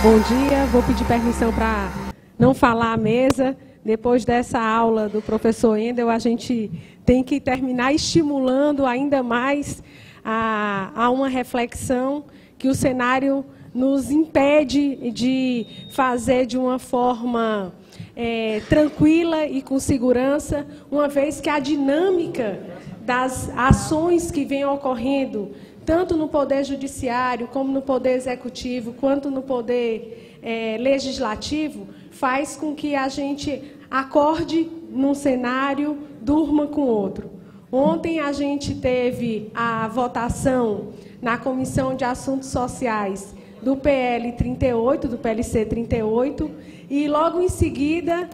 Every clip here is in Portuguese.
Bom dia, vou pedir permissão para não falar à mesa. Depois dessa aula do professor Endel, a gente tem que terminar estimulando ainda mais a uma reflexão que o cenário nos impede de fazer de uma forma tranquila e com segurança, uma vez que a dinâmica das ações que vêm ocorrendo, tanto no Poder Judiciário, como no Poder Executivo, quanto no Poder Legislativo, faz com que a gente acorde num cenário, durma com outro. Ontem a gente teve a votação na Comissão de Assuntos Sociais do PL 38, do PLC 38, e logo em seguida,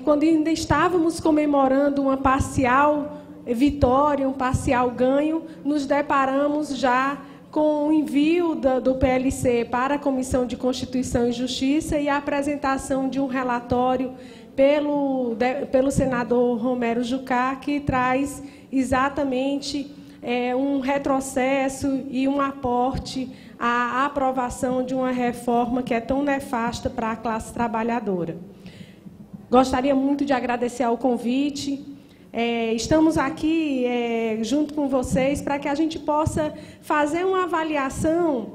quando ainda estávamos comemorando uma parcial vitória, um parcial ganho, nos deparamos já com o envio do PLC para a Comissão de Constituição e Justiça e a apresentação de um relatório pelo senador Romero Jucá, que traz exatamente um retrocesso e um aporte à aprovação de uma reforma que é tão nefasta para a classe trabalhadora. Gostaria muito de agradecer ao convite. Estamos aqui junto com vocês para que a gente possa fazer uma avaliação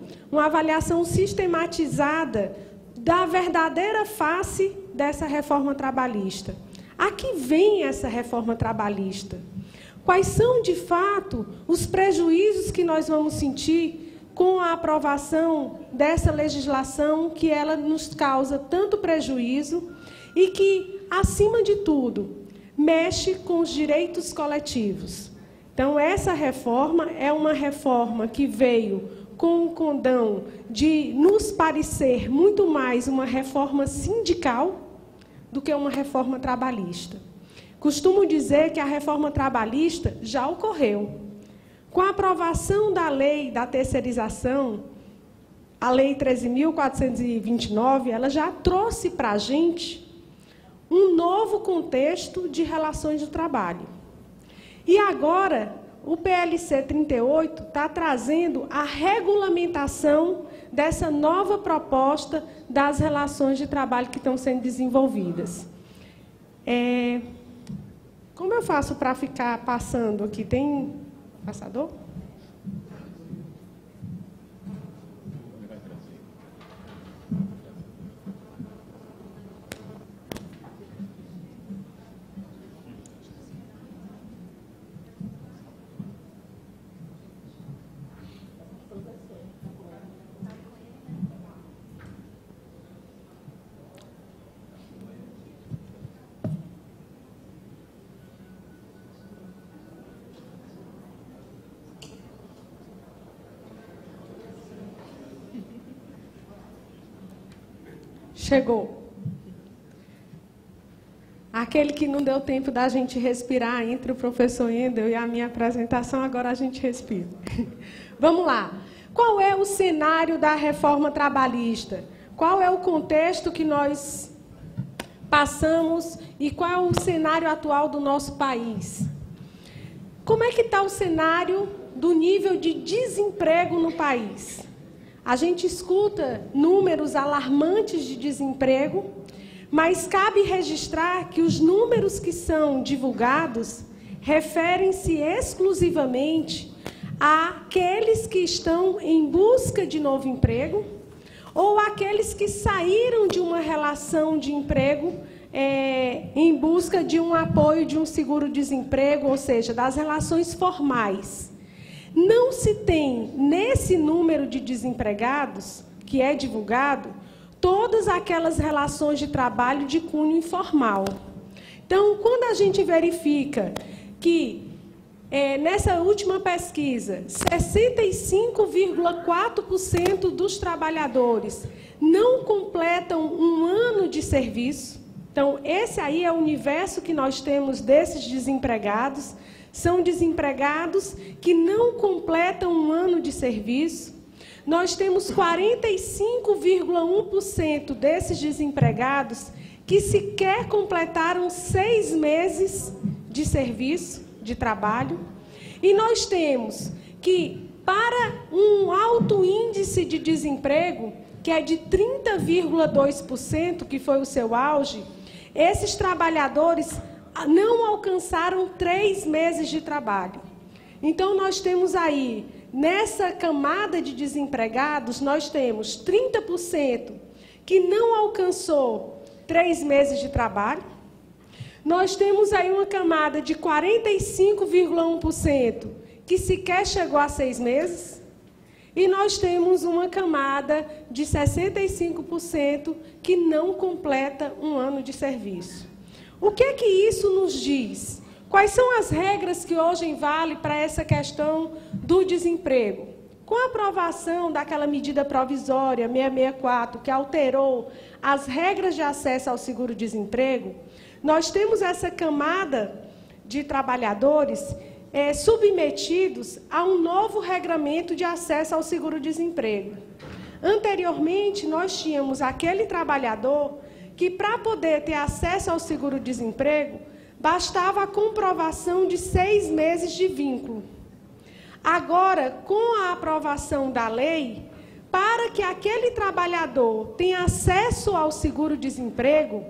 sistematizada da verdadeira face dessa reforma trabalhista. A que vem essa reforma trabalhista? Quais são, de fato, os prejuízos que nós vamos sentir com a aprovação dessa legislação, que ela nos causa tanto prejuízo e que, acima de tudo, mexe com os direitos coletivos. Então, essa reforma é uma reforma que veio com o condão de nos parecer muito mais uma reforma sindical do que uma reforma trabalhista. Costumo dizer que a reforma trabalhista já ocorreu. Com a aprovação da lei da terceirização, a Lei 13.429, ela já trouxe para a gente um novo contexto de relações de trabalho. E agora, o PLC 38 está trazendo a regulamentação dessa nova proposta das relações de trabalho que estão sendo desenvolvidas. Como eu faço para ficar passando aqui? Tem passador? Chegou. Aquele que não deu tempo da gente respirar entre o professor Endel e a minha apresentação, agora a gente respira. Vamos lá. Qual é o cenário da reforma trabalhista? Qual é o contexto que nós passamos e qual é o cenário atual do nosso país? Como é que está o cenário do nível de desemprego no país? A gente escuta números alarmantes de desemprego, mas cabe registrar que os números que são divulgados referem-se exclusivamente àqueles que estão em busca de novo emprego ou àqueles que saíram de uma relação de emprego em busca de um apoio de um seguro-desemprego, ou seja, das relações formais. Não se tem, nesse número de desempregados que é divulgado, todas aquelas relações de trabalho de cunho informal. Então, quando a gente verifica que, nessa última pesquisa, 65,4% dos trabalhadores não completam um ano de serviço, então, esse aí é o universo que nós temos desses desempregados. São desempregados que não completam um ano de serviço. Nós temos 45,1% desses desempregados que sequer completaram 6 meses de serviço, de trabalho. E nós temos que, para um alto índice de desemprego, que é de 30,2%, que foi o seu auge, esses trabalhadores não alcançaram 3 meses de trabalho. Então, nós temos aí, nessa camada de desempregados, nós temos 30% que não alcançou 3 meses de trabalho. Nós temos aí uma camada de 45,1% que sequer chegou a 6 meses. E nós temos uma camada de 65% que não completa um ano de serviço. O que é que isso nos diz? Quais são as regras que hoje valem para essa questão do desemprego? Com a aprovação daquela medida provisória 664, que alterou as regras de acesso ao seguro-desemprego, nós temos essa camada de trabalhadores submetidos a um novo regramento de acesso ao seguro-desemprego. Anteriormente, nós tínhamos aquele trabalhador que, para poder ter acesso ao seguro-desemprego, bastava a comprovação de 6 meses de vínculo. Agora, com a aprovação da lei, para que aquele trabalhador tenha acesso ao seguro-desemprego,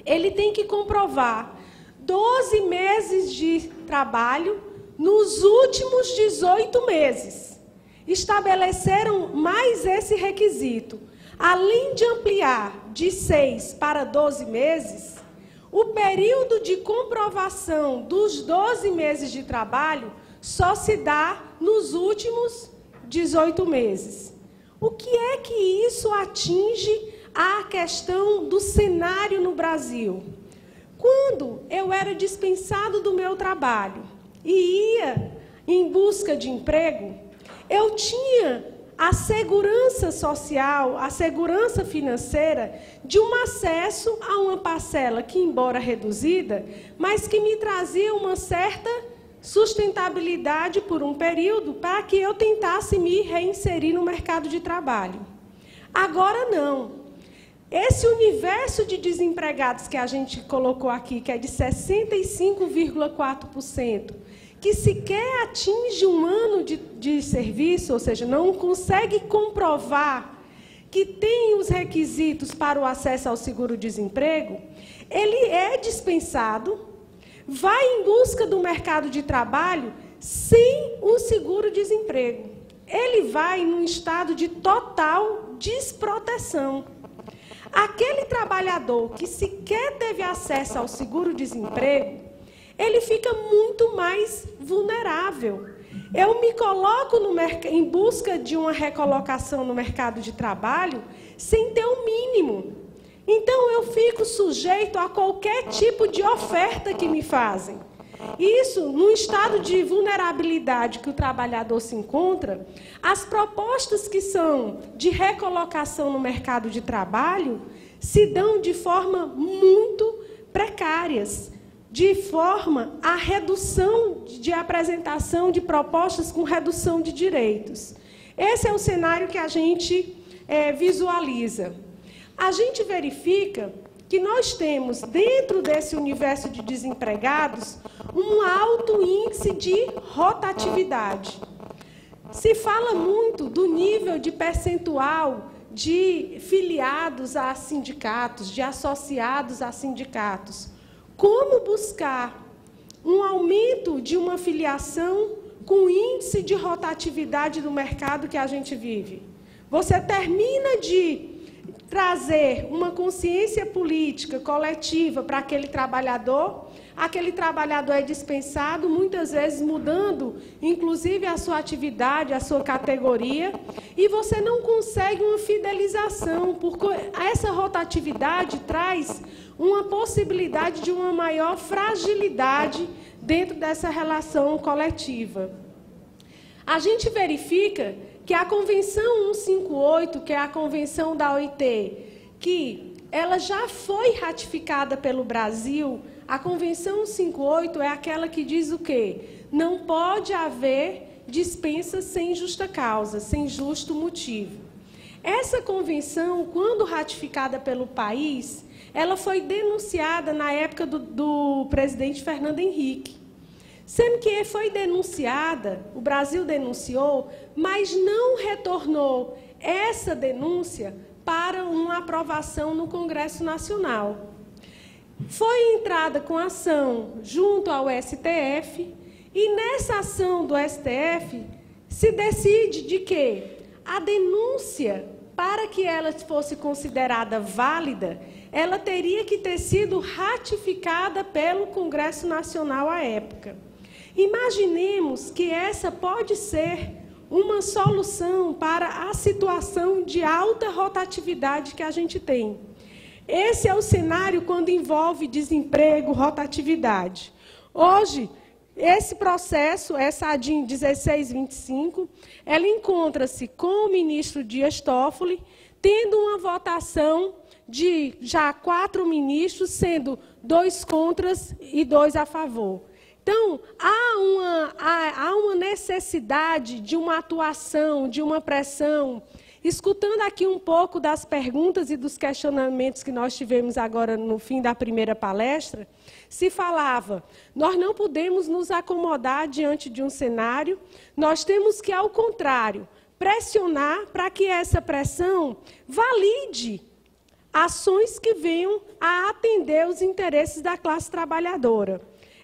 ele tem que comprovar 12 meses de trabalho nos últimos 18 meses. Estabeleceram mais esse requisito. Além de ampliar de 6 para 12 meses, o período de comprovação dos 12 meses de trabalho só se dá nos últimos 18 meses. O que é que isso atinge a questão do cenário no Brasil? Quando eu era dispensado do meu trabalho e ia em busca de emprego, eu tinha a segurança social, a segurança financeira de um acesso a uma parcela que, embora reduzida, mas que me trazia uma certa sustentabilidade por um período para que eu tentasse me reinserir no mercado de trabalho. Agora não. Esse universo de desempregados que a gente colocou aqui, que é de 65,4%, que sequer atinge um ano de serviço, ou seja, não consegue comprovar que tem os requisitos para o acesso ao seguro-desemprego, ele é dispensado, vai em busca do mercado de trabalho sem o seguro-desemprego. Ele vai num estado de total desproteção. Aquele trabalhador que sequer teve acesso ao seguro-desemprego, ele fica muito mais vulnerável. Eu me coloco em busca de uma recolocação no mercado de trabalho sem ter o mínimo. Então, eu fico sujeito a qualquer tipo de oferta que me fazem. Isso, no estado de vulnerabilidade que o trabalhador se encontra, as propostas que são de recolocação no mercado de trabalho se dão de forma muito precárias, de forma a redução de apresentação de propostas com redução de direitos. Esse é o cenário que a gente visualiza. A gente verifica que nós temos, dentro desse universo de desempregados, um alto índice de rotatividade. Se fala muito do nível de percentual de filiados a sindicatos, de associados a sindicatos. Como buscar um aumento de uma filiação com o índice de rotatividade do mercado que a gente vive? Você termina de trazer uma consciência política coletiva para aquele trabalhador é dispensado, muitas vezes mudando, inclusive, a sua atividade, a sua categoria, e você não consegue uma fidelização, porque essa rotatividade traz uma possibilidade de uma maior fragilidade dentro dessa relação coletiva. A gente verifica que a Convenção 158, que é a Convenção da OIT, que ela já foi ratificada pelo Brasil. A Convenção 158 é aquela que diz o quê? Não pode haver dispensa sem justa causa, sem justo motivo. Essa convenção, quando ratificada pelo país, ela foi denunciada na época do presidente Fernando Henrique. sendo que foi denunciada, o Brasil denunciou, mas não retornou essa denúncia para uma aprovação no Congresso Nacional. Foi entrada com ação junto ao STF, e nessa ação do STF se decide de que a denúncia, para que ela fosse considerada válida, ela teria que ter sido ratificada pelo Congresso Nacional à época. Imaginemos que essa pode ser uma solução para a situação de alta rotatividade que a gente tem. Esse é o cenário quando envolve desemprego, rotatividade. Hoje, esse processo, essa ADIM 1625, ela encontra-se com o ministro Dias Toffoli, tendo uma votação de já 4 ministros, sendo 2 contras e 2 a favor. Então, há uma necessidade de uma atuação, de uma pressão. Escutando aqui um pouco das perguntas e dos questionamentos que nós tivemos agora no fim da primeira palestra, se falava, nós não podemos nos acomodar diante de um cenário, nós temos que, ao contrário, pressionar para que essa pressão valide ações que venham a atender os interesses da classe trabalhadora.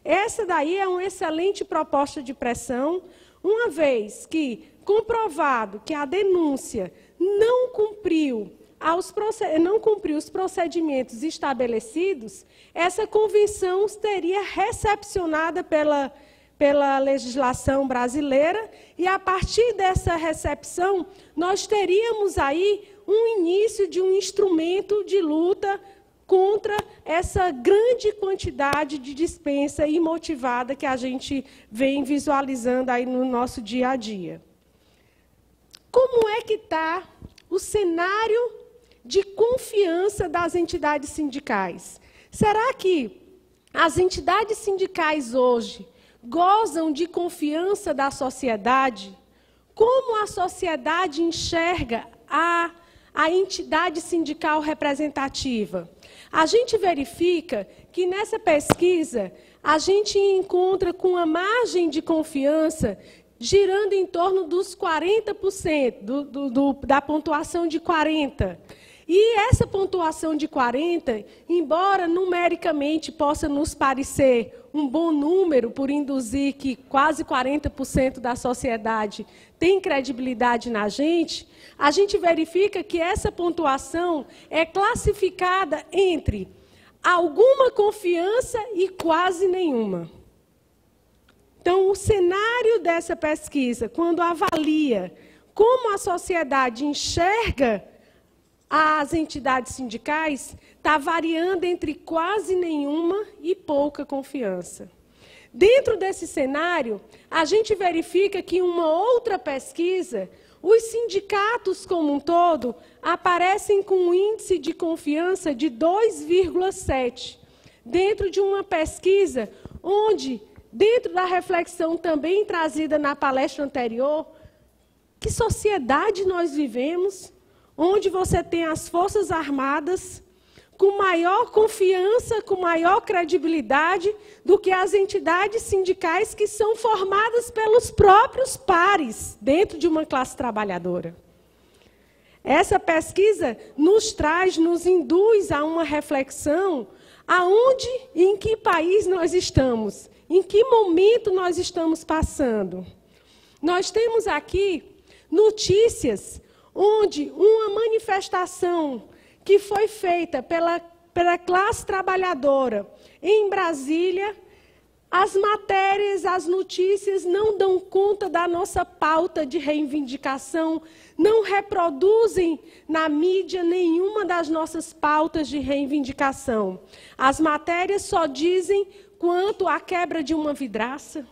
Essa daí é uma excelente proposta de pressão, uma vez que, comprovado que a denúncia não cumpriu os procedimentos estabelecidos, essa convenção seria recepcionada pela legislação brasileira, e, a partir dessa recepção, nós teríamos aí um início de um instrumento de luta contra essa grande quantidade de dispensa imotivada que a gente vem visualizando aí no nosso dia a dia. Como é que está o cenário de confiança das entidades sindicais? Será que as entidades sindicais hoje gozam de confiança da sociedade? Como a sociedade enxerga a entidade sindical representativa? A gente verifica que nessa pesquisa a gente encontra com a margem de confiança girando em torno dos 40%, da pontuação de 40%. E essa pontuação de 40%, embora numericamente possa nos parecer um bom número, por induzir que quase 40% da sociedade tem credibilidade na gente, a gente verifica que essa pontuação é classificada entre alguma confiança e quase nenhuma. Então, o cenário dessa pesquisa, quando avalia como a sociedade enxerga as entidades sindicais, está variando entre quase nenhuma e pouca confiança. Dentro desse cenário, a gente verifica que em uma outra pesquisa, os sindicatos como um todo aparecem com um índice de confiança de 2,7. Dentro de uma pesquisa onde, dentro da reflexão também trazida na palestra anterior, que sociedade nós vivemos, onde você tem as Forças Armadas com maior confiança, com maior credibilidade do que as entidades sindicais que são formadas pelos próprios pares dentro de uma classe trabalhadora. Essa pesquisa nos induz a uma reflexão aonde e em que país nós estamos, em que momento nós estamos passando. Nós temos aqui notícias onde uma manifestação que foi feita pela classe trabalhadora em Brasília, as matérias, as notícias não dão conta da nossa pauta de reivindicação, não reproduzem na mídia nenhuma das nossas pautas de reivindicação. As matérias só dizem quanto à quebra de uma vidraça,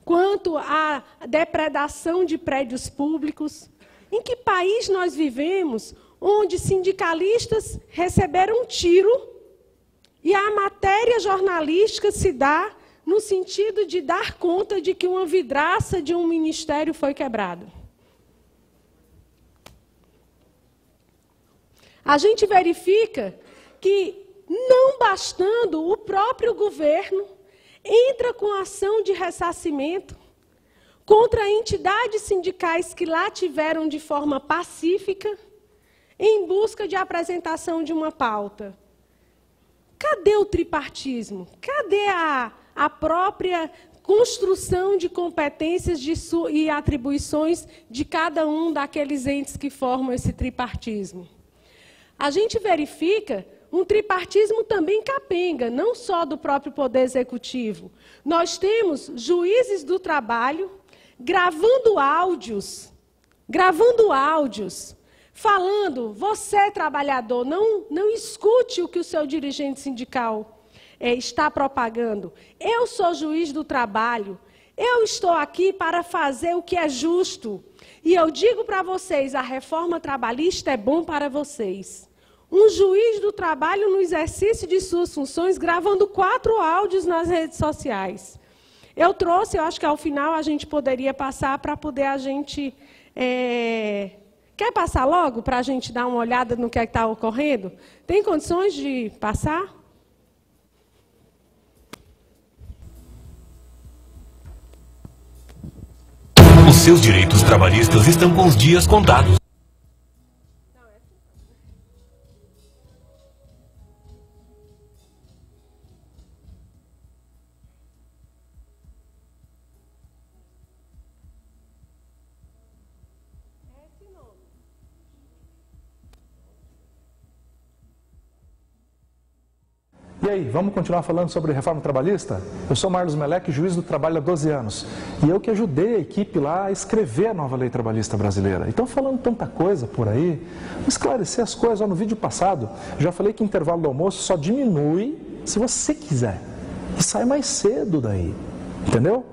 quanto à depredação de prédios públicos. Em que país nós vivemos onde sindicalistas receberam um tiro e a matéria jornalística se dá no sentido de dar conta de que uma vidraça de um ministério foi quebrada? A gente verifica que, não bastando o próprio governo, entra com ação de ressarcimento contra entidades sindicais que lá tiveram de forma pacífica, em busca de apresentação de uma pauta. Cadê o tripartismo? Cadê a própria construção de competências e atribuições de cada um daqueles entes que formam esse tripartismo? A gente verifica um tripartismo também capenga, não só do próprio Poder Executivo. Nós temos juízes do trabalho gravando áudios, falando, você, trabalhador, não escute o que o seu dirigente sindical está propagando. Eu sou juiz do trabalho, eu estou aqui para fazer o que é justo. E eu digo para vocês, a reforma trabalhista é bom para vocês. Um juiz do trabalho, no exercício de suas funções, gravando 4 áudios nas redes sociais. Eu trouxe, eu acho que ao final a gente poderia passar para poder a gente... Quer passar logo para a gente dar uma olhada no que está ocorrendo? Tem condições de passar? Os seus direitos trabalhistas estão com os dias contados. E aí, vamos continuar falando sobre reforma trabalhista? Eu sou Marlos Melec, juiz do trabalho há 12 anos. E eu que ajudei a equipe lá a escrever a nova lei trabalhista brasileira. Então, falando tanta coisa por aí, vamos esclarecer as coisas. No vídeo passado, já falei que o intervalo do almoço só diminui se você quiser. E sai mais cedo daí. Entendeu?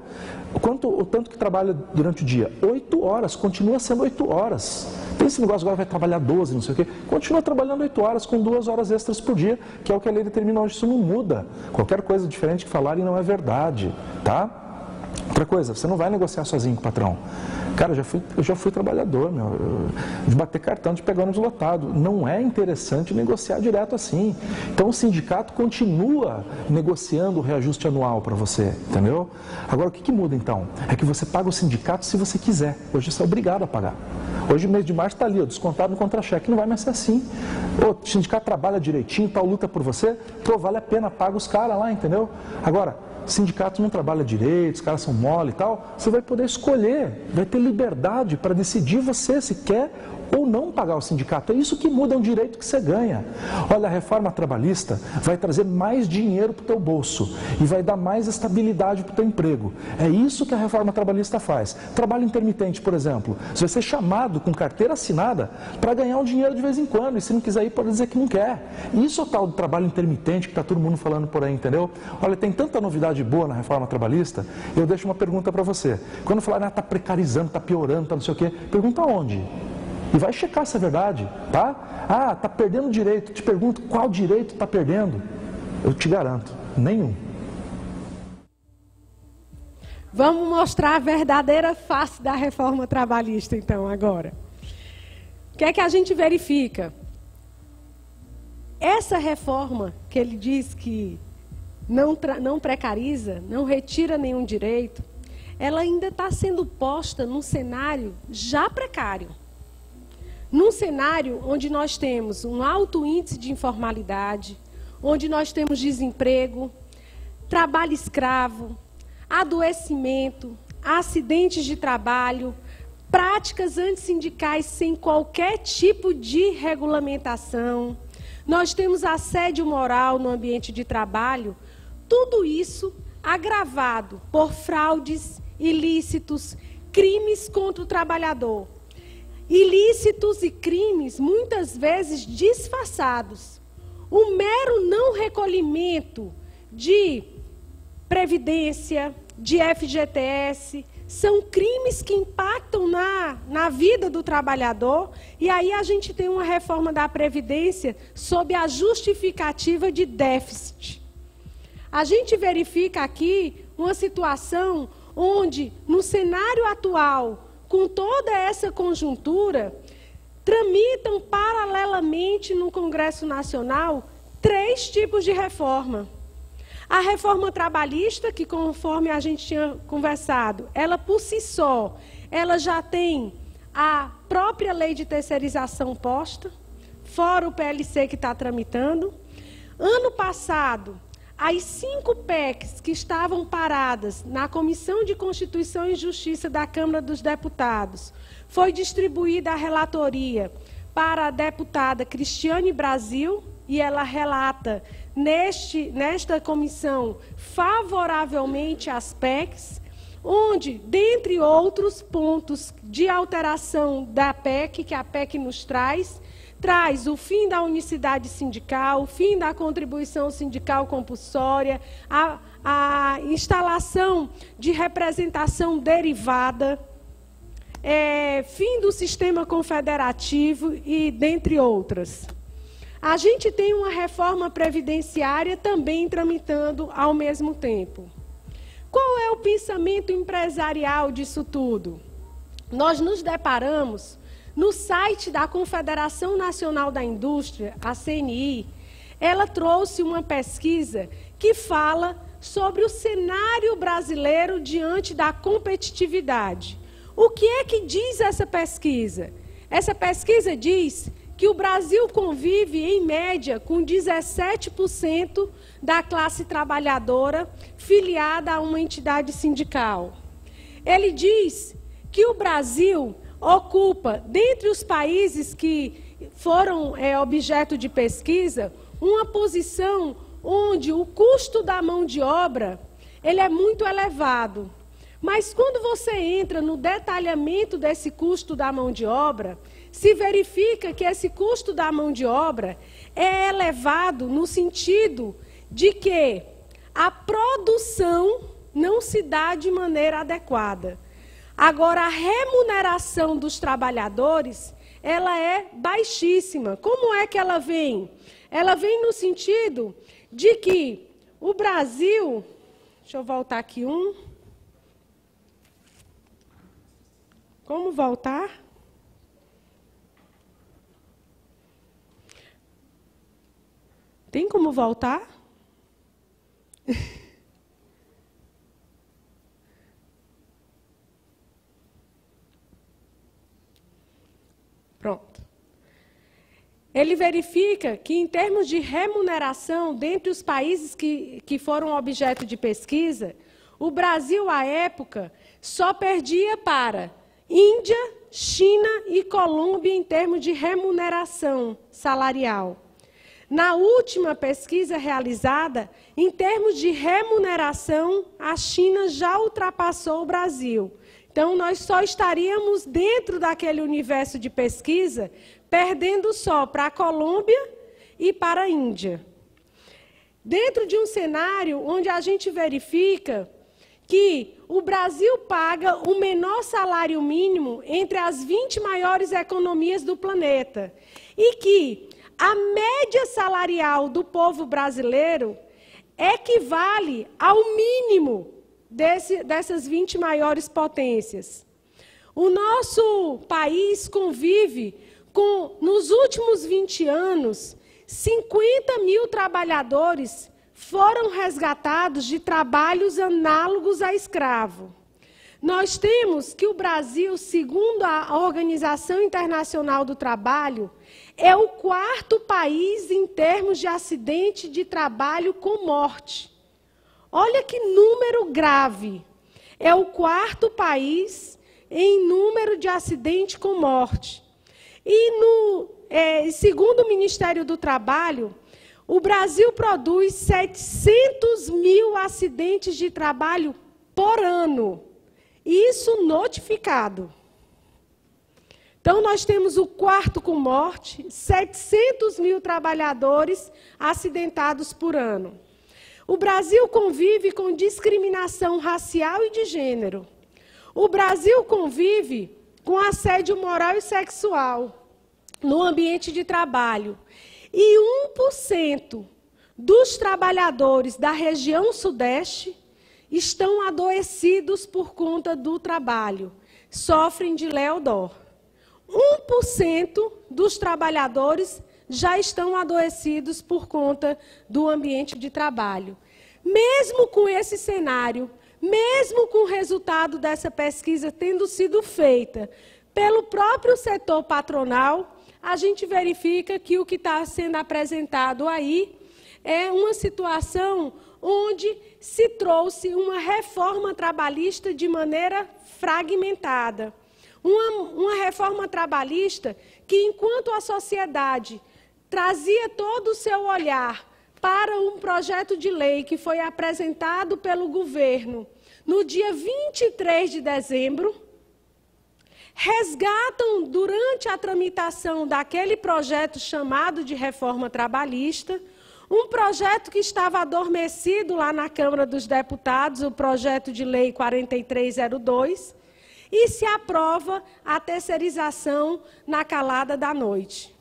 O tanto que trabalha durante o dia? 8 horas, continua sendo 8 horas. Tem esse negócio, agora vai trabalhar 12, não sei o quê. Continua trabalhando 8 horas com 2 horas extras por dia, que é o que a lei determina hoje. Isso não muda. Qualquer coisa diferente que falarem não é verdade, tá? Outra coisa, você não vai negociar sozinho com o patrão. Cara, eu já fui trabalhador, de bater cartão, de pegar ônibus lotado. Não é interessante negociar direto assim. Então o sindicato continua negociando o reajuste anual para você, entendeu? Agora, o que muda então? É que você paga o sindicato se você quiser. Hoje você é obrigado a pagar. Hoje o mês de março está ali, descontado no contra-cheque. Não vai mais ser assim. O sindicato trabalha direitinho, tal, luta por você, pô, vale a pena, paga os caras lá, entendeu? Agora, sindicato não trabalha direito, os caras são mole e tal, você vai poder escolher, vai ter liberdade para decidir você se quer ou não pagar o sindicato. É isso que muda, é um direito que você ganha. Olha, a reforma trabalhista vai trazer mais dinheiro para o teu bolso e vai dar mais estabilidade para o teu emprego. É isso que a reforma trabalhista faz. Trabalho intermitente, por exemplo, você vai ser chamado com carteira assinada para ganhar um dinheiro de vez em quando, e se não quiser ir, pode dizer que não quer. Isso é o tal do trabalho intermitente que está todo mundo falando por aí, entendeu? Olha, tem tanta novidade boa na reforma trabalhista, eu deixo uma pergunta para você. Quando falar, está precarizando, está piorando, está não sei o quê, pergunta onde? E vai checar se é verdade, tá? Ah, está perdendo direito. Te pergunto, qual direito está perdendo? Eu te garanto, nenhum. Vamos mostrar a verdadeira face da reforma trabalhista, então, agora. O que é que a gente verifica? Essa reforma, que ele diz que não precariza, não retira nenhum direito, ela ainda está sendo posta num cenário já precário. Num cenário onde nós temos um alto índice de informalidade, onde nós temos desemprego, trabalho escravo, adoecimento, acidentes de trabalho, práticas antissindicais sem qualquer tipo de regulamentação, nós temos assédio moral no ambiente de trabalho, tudo isso agravado por fraudes, ilícitos, crimes contra o trabalhador. Ilícitos e crimes, muitas vezes disfarçados. O mero não recolhimento de previdência, de FGTS, são crimes que impactam na vida do trabalhador. E aí a gente tem uma reforma da Previdência sob a justificativa de déficit. A gente verifica aqui uma situação onde, no cenário atual, com toda essa conjuntura, tramitam paralelamente no Congresso Nacional 3 tipos de reforma. A reforma trabalhista, que conforme a gente tinha conversado, ela por si só, ela já tem a própria lei de terceirização posta, fora o PLC que está tramitando. Ano passado, as 5 PECs que estavam paradas na Comissão de Constituição e Justiça da Câmara dos Deputados, foi distribuída a relatoria para a deputada Cristiane Brasil, e ela relata nesta comissão favoravelmente às PECs, onde, dentre outros pontos de alteração da PEC, que a PEC nos traz o fim da unicidade sindical, o fim da contribuição sindical compulsória, a instalação de representação derivada, fim do sistema confederativo e dentre outras. A gente tem uma reforma previdenciária também tramitando ao mesmo tempo. Qual é o pensamento empresarial disso tudo? Nós nos deparamos no site da Confederação Nacional da Indústria, a CNI, ela trouxe uma pesquisa que fala sobre o cenário brasileiro diante da competitividade. O que é que diz essa pesquisa? Essa pesquisa diz que o Brasil convive, em média, com 17% da classe trabalhadora filiada a uma entidade sindical. Ele diz que o Brasil ocupa, dentre os países que foram objeto de pesquisa, uma posição onde o custo da mão de obra ele é muito elevado. Mas quando você entra no detalhamento desse custo da mão de obra, se verifica que esse custo da mão de obra é elevado no sentido de que a produção não se dá de maneira adequada. Agora, a remuneração dos trabalhadores, ela é baixíssima. Como é que ela vem? Ela vem no sentido de que o Brasil... Deixa eu voltar aqui Como voltar? Tem como voltar? Pronto. Ele verifica que, em termos de remuneração, dentre os países que foram objeto de pesquisa, o Brasil, à época, só perdia para Índia, China e Colômbia em termos de remuneração salarial. Na última pesquisa realizada, em termos de remuneração, a China já ultrapassou o Brasil. Então, nós só estaríamos dentro daquele universo de pesquisa, perdendo só para a Colômbia e para a Índia. Dentro de um cenário onde a gente verifica que o Brasil paga o menor salário mínimo entre as 20 maiores economias do planeta e que a média salarial do povo brasileiro equivale ao mínimo dessas 20 maiores potências. O nosso país convive com, nos últimos 20 anos, 50 mil trabalhadores foram resgatados de trabalhos análogos a escravo. Nós temos que o Brasil, segundo a Organização Internacional do Trabalho, é o 4º país em termos de acidente de trabalho com morte. Olha que número grave. É o 4º país em número de acidente com morte. E, segundo o Ministério do Trabalho, o Brasil produz 700 mil acidentes de trabalho por ano. Isso notificado. Então, nós temos o 4º com morte, 700 mil trabalhadores acidentados por ano. O Brasil convive com discriminação racial e de gênero. O Brasil convive com assédio moral e sexual no ambiente de trabalho. E 1% dos trabalhadores da região sudeste estão adoecidos por conta do trabalho, sofrem de Léo-Dor. 1% dos trabalhadores já estão adoecidos por conta do ambiente de trabalho. mesmo com esse cenário, mesmo com o resultado dessa pesquisa tendo sido feita pelo próprio setor patronal, a gente verifica que o que está sendo apresentado aí é uma situação onde se trouxe uma reforma trabalhista de maneira fragmentada. Uma reforma trabalhista que, enquanto a sociedade trazia todo o seu olhar para um projeto de lei que foi apresentado pelo governo no dia 23 de dezembro, resgatam, durante a tramitação daquele projeto chamado de reforma trabalhista, um projeto que estava adormecido lá na Câmara dos Deputados, o projeto de lei 4302, e se aprova a terceirização na calada da noite.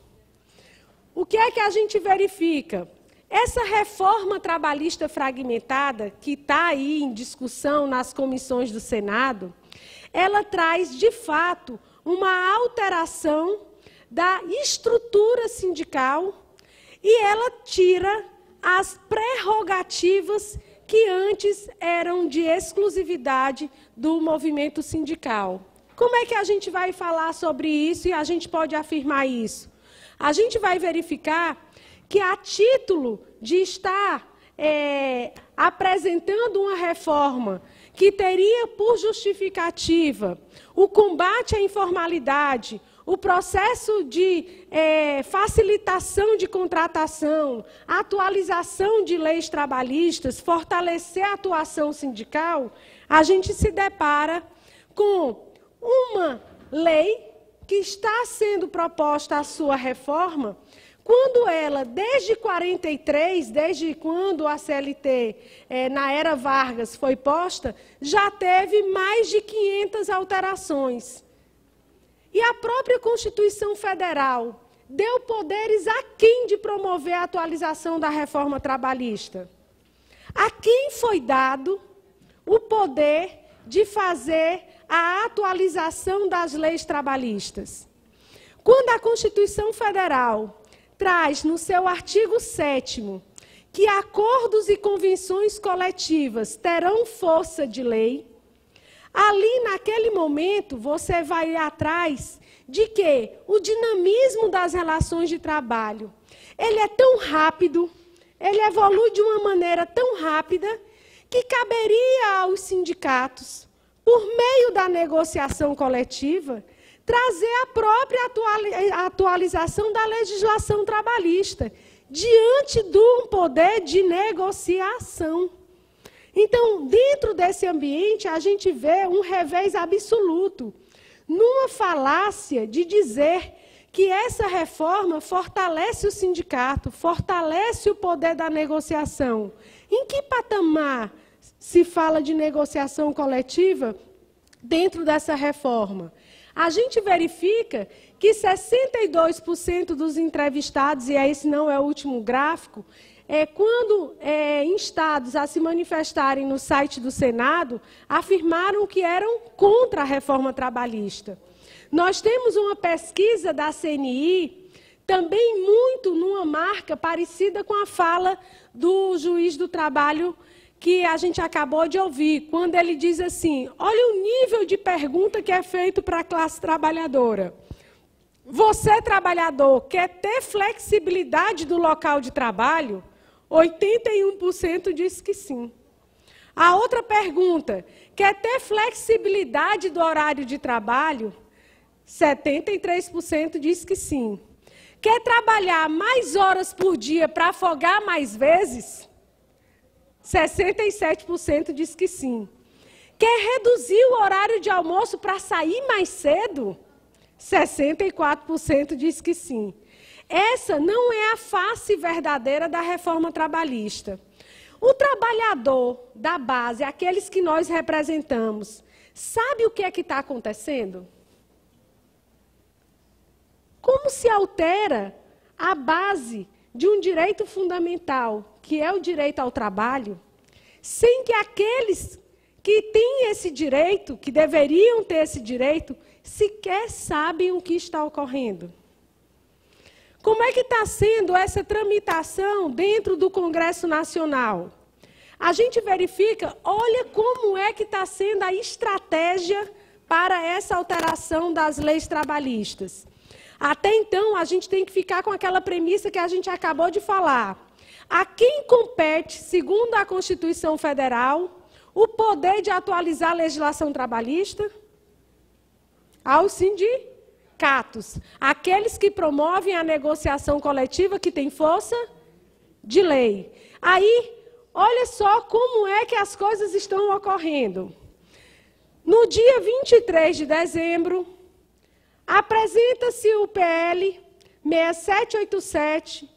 O que é que a gente verifica? Essa reforma trabalhista fragmentada, que está aí em discussão nas comissões do Senado, ela traz, de fato, uma alteração da estrutura sindical e ela tira as prerrogativas que antes eram de exclusividade do movimento sindical. Como é que a gente vai falar sobre isso e a gente pode afirmar isso? A gente vai verificar que, a título de estar apresentando uma reforma que teria por justificativa o combate à informalidade, o processo de facilitação de contratação, atualização de leis trabalhistas, fortalecer a atuação sindical, a gente se depara com uma lei que está sendo proposta a sua reforma, quando ela, desde 43, desde quando a CLT, na era Vargas, foi posta, já teve mais de 500 alterações. E a própria Constituição Federal deu poderes a quem de promover a atualização da reforma trabalhista? A quem foi dado o poder de fazer a atualização das leis trabalhistas? Quando a Constituição Federal traz no seu artigo 7º que acordos e convenções coletivas terão força de lei, ali, naquele momento, você vai atrás de que o dinamismo das relações de trabalho, ele é tão rápido, ele evolui de uma maneira tão rápida, que caberia aos sindicatos, por meio da negociação coletiva, trazer a própria atualização da legislação trabalhista, diante do poder de negociação. Então, dentro desse ambiente, a gente vê um revés absoluto, numa falácia de dizer que essa reforma fortalece o sindicato, fortalece o poder da negociação. Em que patamar se fala de negociação coletiva dentro dessa reforma? A gente verifica que 62% dos entrevistados, e esse não é o último gráfico, quando instados a se manifestarem no site do Senado, afirmaram que eram contra a reforma trabalhista. Nós temos uma pesquisa da CNI, também muito numa marca parecida com a fala do juiz do trabalho que a gente acabou de ouvir, quando ele diz assim: olha o nível de pergunta que é feito para a classe trabalhadora. Você, trabalhador, quer ter flexibilidade do local de trabalho? 81% diz que sim. A outra pergunta: quer ter flexibilidade do horário de trabalho? 73% diz que sim. Quer trabalhar mais horas por dia para afogar mais vezes? 67% diz que sim. Quer reduzir o horário de almoço para sair mais cedo? 64% diz que sim. Essa não é a face verdadeira da reforma trabalhista. O trabalhador da base, aqueles que nós representamos, sabe o que é que está acontecendo? Como se altera a base de um direito fundamental, que é o direito ao trabalho, sem que aqueles que têm esse direito, que deveriam ter esse direito, sequer sabem o que está ocorrendo? Como é que está sendo essa tramitação dentro do Congresso Nacional? a gente verifica, olha como é que está sendo a estratégia para essa alteração das leis trabalhistas. Até então, a gente tem que ficar com aquela premissa que a gente acabou de falar. A quem compete, segundo a Constituição Federal, o poder de atualizar a legislação trabalhista? Aos sindicatos. Aqueles que promovem a negociação coletiva que tem força de lei. Aí, olha só como é que as coisas estão ocorrendo. No dia 23 de dezembro, apresenta-se o PL 6787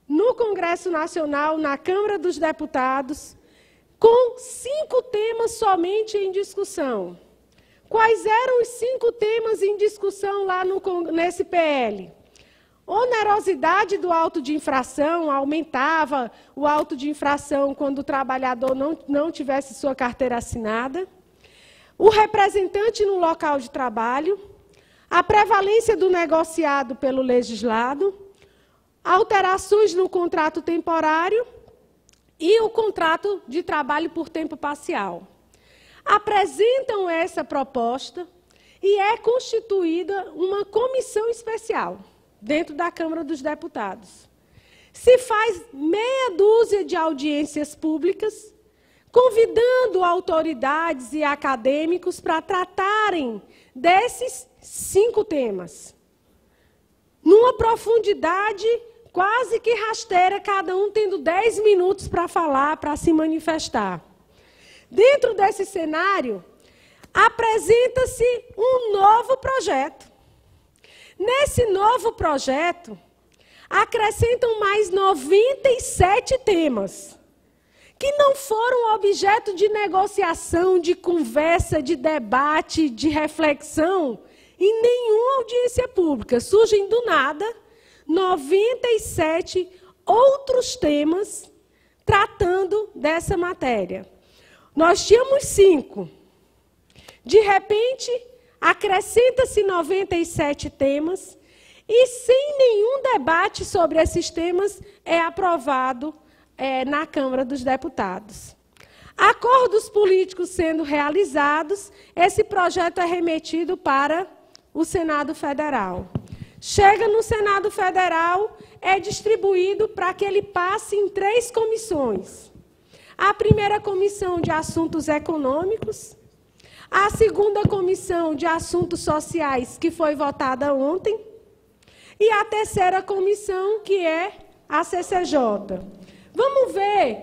no Congresso Nacional, na Câmara dos Deputados, com 5 temas somente em discussão. Quais eram os 5 temas em discussão lá nesse PL? Onerosidade do auto de infração, aumentava o auto de infração quando o trabalhador não tivesse sua carteira assinada. O representante no local de trabalho, a prevalência do negociado pelo legislado, alterações no contrato temporário e o contrato de trabalho por tempo parcial. Apresentam essa proposta e é constituída uma comissão especial dentro da Câmara dos Deputados. Se faz meia dúzia de audiências públicas, convidando autoridades e acadêmicos para tratarem desses 5 temas. Numa profundidade quase que rasteira, cada um tendo 10 minutos para falar, para se manifestar. Dentro desse cenário, apresenta-se um novo projeto. Nesse novo projeto, acrescentam mais 97 temas, que não foram objeto de negociação, de conversa, de debate, de reflexão, em nenhuma audiência pública. Surgem do nada 97 outros temas tratando dessa matéria. Nós tínhamos 5. De repente, acrescenta-se 97 temas e, sem nenhum debate sobre esses temas, é aprovado na Câmara dos Deputados. Acordos políticos sendo realizados, esse projeto é remetido para o Senado Federal. Chega no Senado Federal, é distribuído para que ele passe em 3 comissões. A primeira comissão de assuntos econômicos, a segunda comissão de assuntos sociais, que foi votada ontem, e a terceira comissão, que é a CCJ. Vamos ver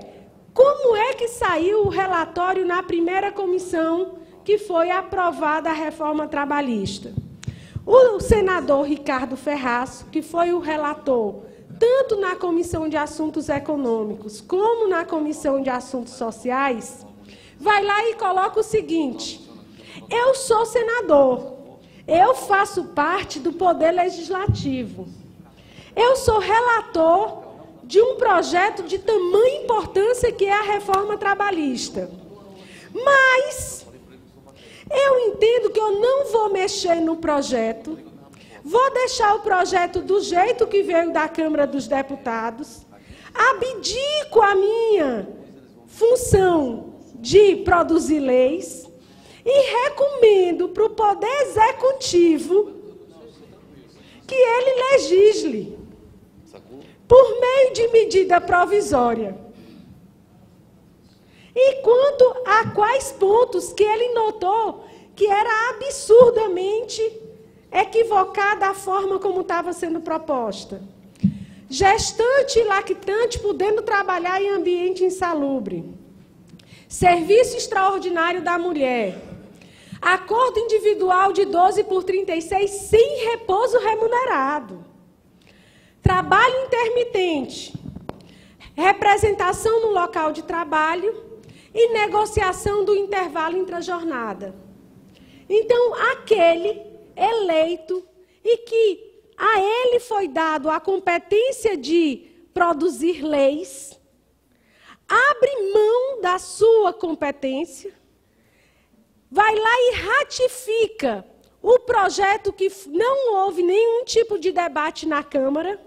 como é que saiu o relatório na primeira comissão que foi aprovada a reforma trabalhista. O senador Ricardo Ferraz, que foi o relator, tanto na Comissão de Assuntos Econômicos como na Comissão de Assuntos Sociais, vai lá e coloca o seguinte: eu sou senador, eu faço parte do Poder Legislativo, eu sou relator de um projeto de tamanha importância que é a reforma trabalhista. Mas eu entendo que eu não vou mexer no projeto, vou deixar o projeto do jeito que veio da Câmara dos Deputados, abdico a minha função de produzir leis e recomendo para o Poder Executivo que ele legisle por meio de medida provisória. E quanto a quais pontos que ele notou que era absurdamente equivocada a forma como estava sendo proposta. Gestante e lactante podendo trabalhar em ambiente insalubre. Serviço extraordinário da mulher. Acordo individual de 12/36 sem repouso remunerado. Trabalho intermitente. Representação no local de trabalho e negociação do intervalo intrajornada. Então, aquele eleito e que a ele foi dado a competência de produzir leis, abre mão da sua competência, vai lá e ratifica o projeto que não houve nenhum tipo de debate na Câmara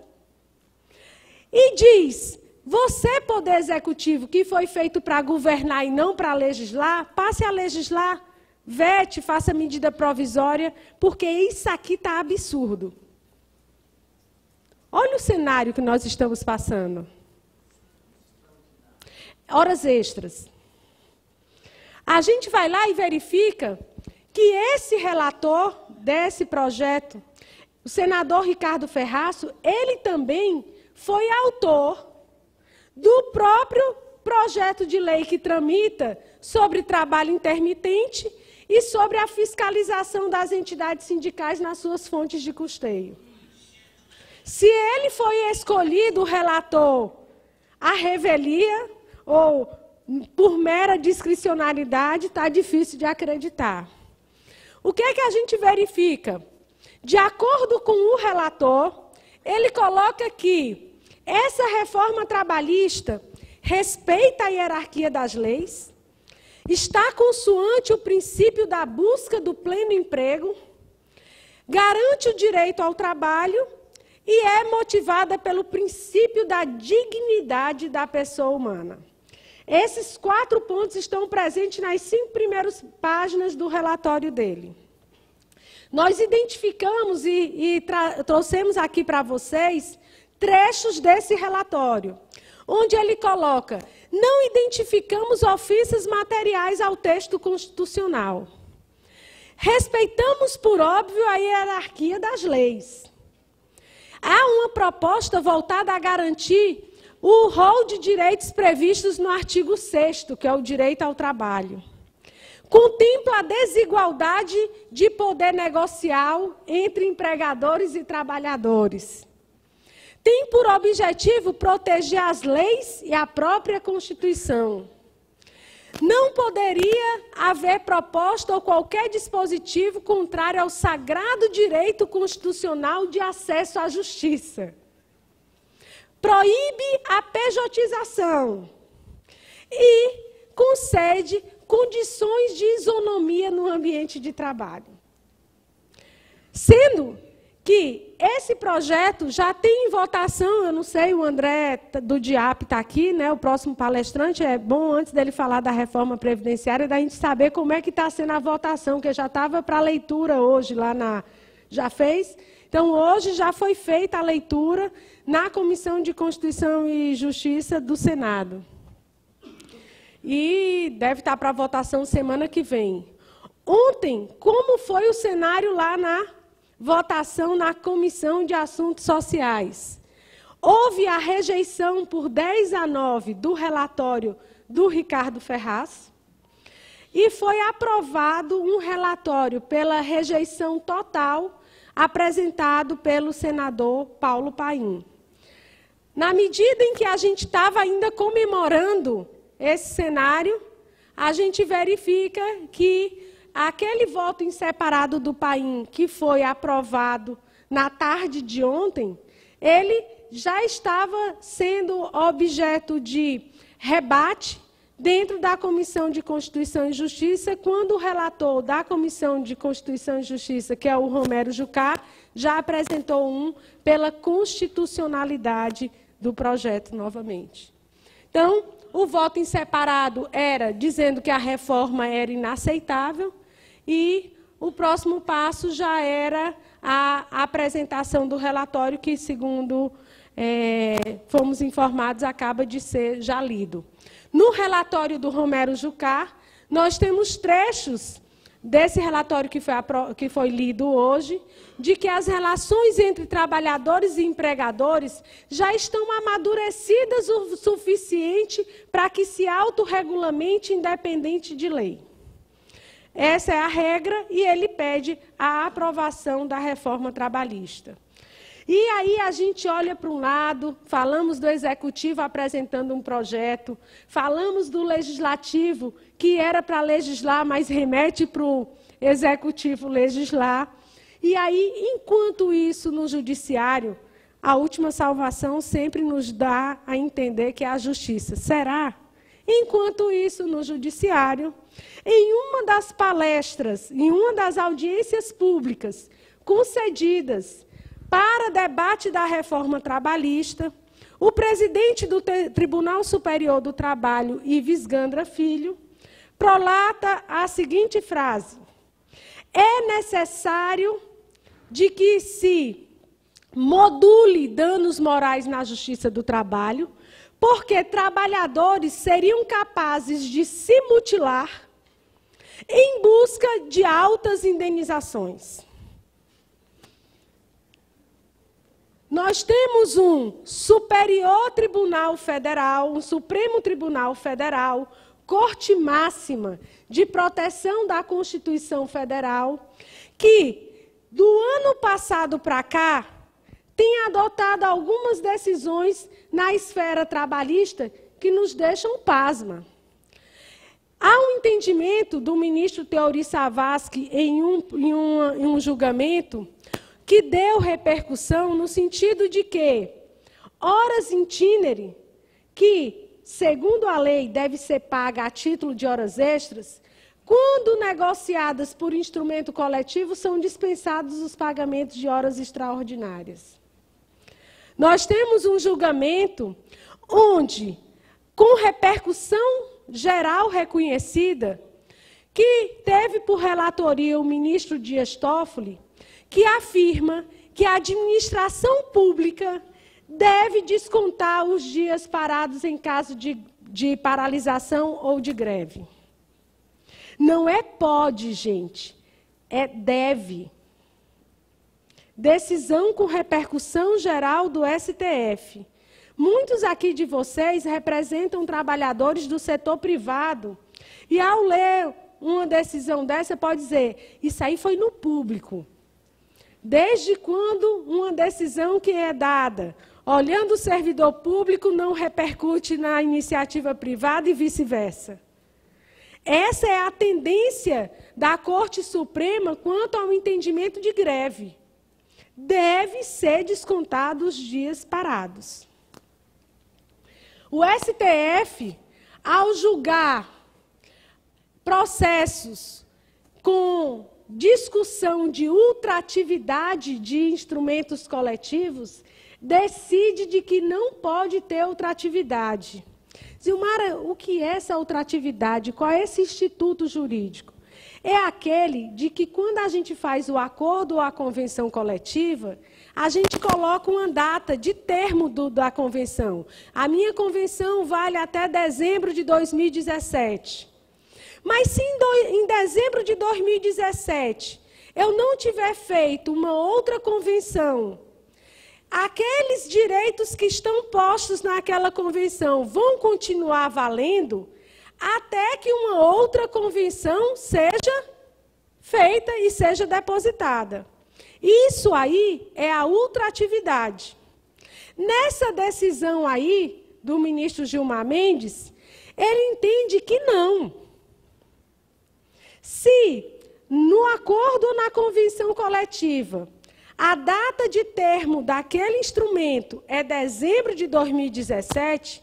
e diz: você, Poder Executivo, que foi feito para governar e não para legislar, passe a legislar, vete, faça medida provisória, porque isso aqui está absurdo. Olha o cenário que nós estamos passando. Horas extras. A gente vai lá e verifica que esse relator desse projeto, o senador Ricardo Ferraço, ele também foi autor do próprio projeto de lei que tramita sobre trabalho intermitente e sobre a fiscalização das entidades sindicais nas suas fontes de custeio. Se ele foi escolhido, o relator, à revelia ou por mera discricionalidade, está difícil de acreditar. O que é que a gente verifica? De acordo com o relator, ele coloca que essa reforma trabalhista respeita a hierarquia das leis, está consoante o princípio da busca do pleno emprego, garante o direito ao trabalho e é motivada pelo princípio da dignidade da pessoa humana. Esses 4 pontos estão presentes nas 5 primeiras páginas do relatório dele. Nós identificamos e trouxemos aqui para vocês trechos desse relatório, onde ele coloca: não identificamos ofensas materiais ao texto constitucional. Respeitamos, por óbvio, a hierarquia das leis. Há uma proposta voltada a garantir o rol de direitos previstos no artigo 6º, que é o direito ao trabalho. Contempla a desigualdade de poder negocial entre empregadores e trabalhadores. Tem por objetivo proteger as leis e a própria Constituição. Não poderia haver proposta ou qualquer dispositivo contrário ao sagrado direito constitucional de acesso à justiça. Proíbe a pejotização e concede condições de isonomia no ambiente de trabalho. Sendo que esse projeto já tem em votação, eu não sei, o André do DIAP está aqui, né, o próximo palestrante, é bom, antes dele falar da reforma previdenciária, da gente saber como é que está sendo a votação, que já estava para leitura hoje, lá na... Já fez? Então, hoje já foi feita a leitura na Comissão de Constituição e Justiça do Senado. E deve estar para votação semana que vem. Ontem, como foi o cenário lá na votação na Comissão de Assuntos Sociais? Houve a rejeição por 10-9 do relatório do Ricardo Ferraço e foi aprovado um relatório pela rejeição total apresentado pelo senador Paulo Paim. Na medida em que a gente estava ainda comemorando esse cenário, a gente verifica que aquele voto em separado do Paim, que foi aprovado na tarde de ontem, ele já estava sendo objeto de rebate dentro da Comissão de Constituição e Justiça, quando o relator da Comissão de Constituição e Justiça, que é o Romero Jucá, já apresentou um pela constitucionalidade do projeto novamente. Então, o voto em separado era dizendo que a reforma era inaceitável e o próximo passo já era a apresentação do relatório que, segundo fomos informados, acaba de ser já lido. No relatório do Romero Jucá, nós temos trechos desse relatório que foi lido hoje, de que as relações entre trabalhadores e empregadores já estão amadurecidas o suficiente para que se autorregulamente independente de lei. Essa é a regra e ele pede a aprovação da reforma trabalhista. E aí a gente olha para um lado, falamos do Executivo apresentando um projeto, falamos do Legislativo, que era para legislar, mas remete para o Executivo legislar. E aí, enquanto isso, no Judiciário, a última salvação sempre nos dá a entender que é a Justiça. Será? Enquanto isso, no Judiciário, em uma das palestras, em uma das audiências públicas concedidas para debate da reforma trabalhista, o presidente do Tribunal Superior do Trabalho, Ives Gandra Filho, prolata a seguinte frase: é necessário de que se module danos morais na Justiça do Trabalho, porque trabalhadores seriam capazes de se mutilar em busca de altas indenizações. Nós temos um Superior Tribunal Federal, um Supremo Tribunal Federal, Corte Máxima de Proteção da Constituição Federal, que, do ano passado para cá, tem adotado algumas decisões na esfera trabalhista que nos deixam pasma. Há um entendimento do ministro Teori Savasky em um julgamento que deu repercussão no sentido de que horas itinere, que, segundo a lei, deve ser paga a título de horas extras, quando negociadas por instrumento coletivo, são dispensados os pagamentos de horas extraordinárias. Nós temos um julgamento onde, com repercussão geral reconhecida, que teve por relatoria o ministro Dias Toffoli, que afirma que a administração pública deve descontar os dias parados em caso de paralisação ou de greve. Não é pode, gente, é deve. Decisão com repercussão geral do STF. Muitos aqui de vocês representam trabalhadores do setor privado. E ao ler uma decisão dessa, pode dizer, isso aí foi no público. Desde quando uma decisão que é dada, olhando o servidor público, não repercute na iniciativa privada e vice-versa? Essa é a tendência da Corte Suprema quanto ao entendimento de greve. Deve ser descontado os dias parados. O STF, ao julgar processos com discussão de ultratividade de instrumentos coletivos, decide de que não pode ter ultratividade. Zilmara, o que é essa ultratividade? Qual é esse instituto jurídico? É aquele de que, quando a gente faz o acordo ou a convenção coletiva, a gente coloca uma data de termo da convenção. A minha convenção vale até dezembro de 2017. Mas se em dezembro de 2017 eu não tiver feito uma outra convenção, aqueles direitos que estão postos naquela convenção vão continuar valendo até que uma outra convenção seja feita e seja depositada. Isso aí é a ultratividade. Nessa decisão aí do ministro Gilmar Mendes, ele entende que não. Se no acordo ou na convenção coletiva a data de termo daquele instrumento é dezembro de 2017,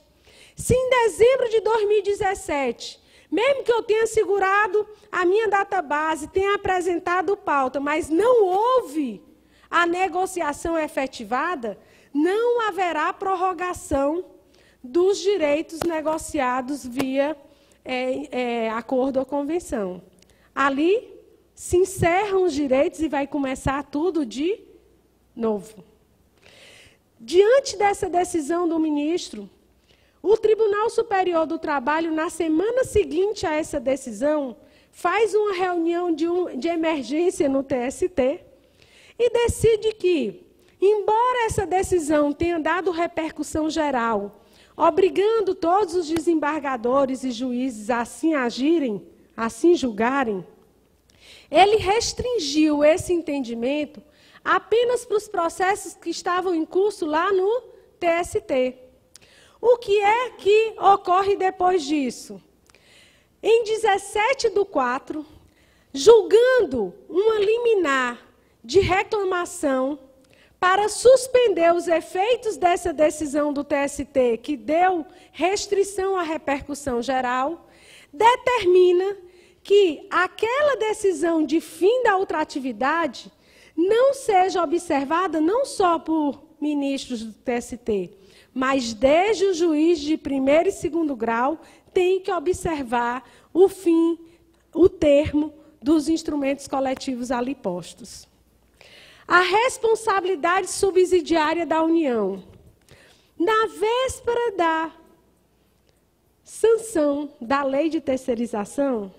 se em dezembro de 2017, mesmo que eu tenha segurado a minha database, tenha apresentado pauta, mas não houve a negociação efetivada, não haverá prorrogação dos direitos negociados via acordo ou convenção. Ali se encerram os direitos e vai começar tudo de novo. Diante dessa decisão do ministro, o Tribunal Superior do Trabalho, na semana seguinte a essa decisão, faz uma reunião de emergência no TST e decide que, embora essa decisão tenha dado repercussão geral, obrigando todos os desembargadores e juízes a assim agirem, assim julgarem, ele restringiu esse entendimento apenas para os processos que estavam em curso lá no TST. O que é que ocorre depois disso? Em 17/4, julgando uma liminar de reclamação para suspender os efeitos dessa decisão do TST, que deu restrição à repercussão geral, determina que aquela decisão de fim da ultratividade não seja observada não só por ministros do TST, mas desde o juiz de primeiro e segundo grau tem que observar o fim, o termo dos instrumentos coletivos ali postos. A responsabilidade subsidiária da União. Na véspera da sanção da lei de terceirização,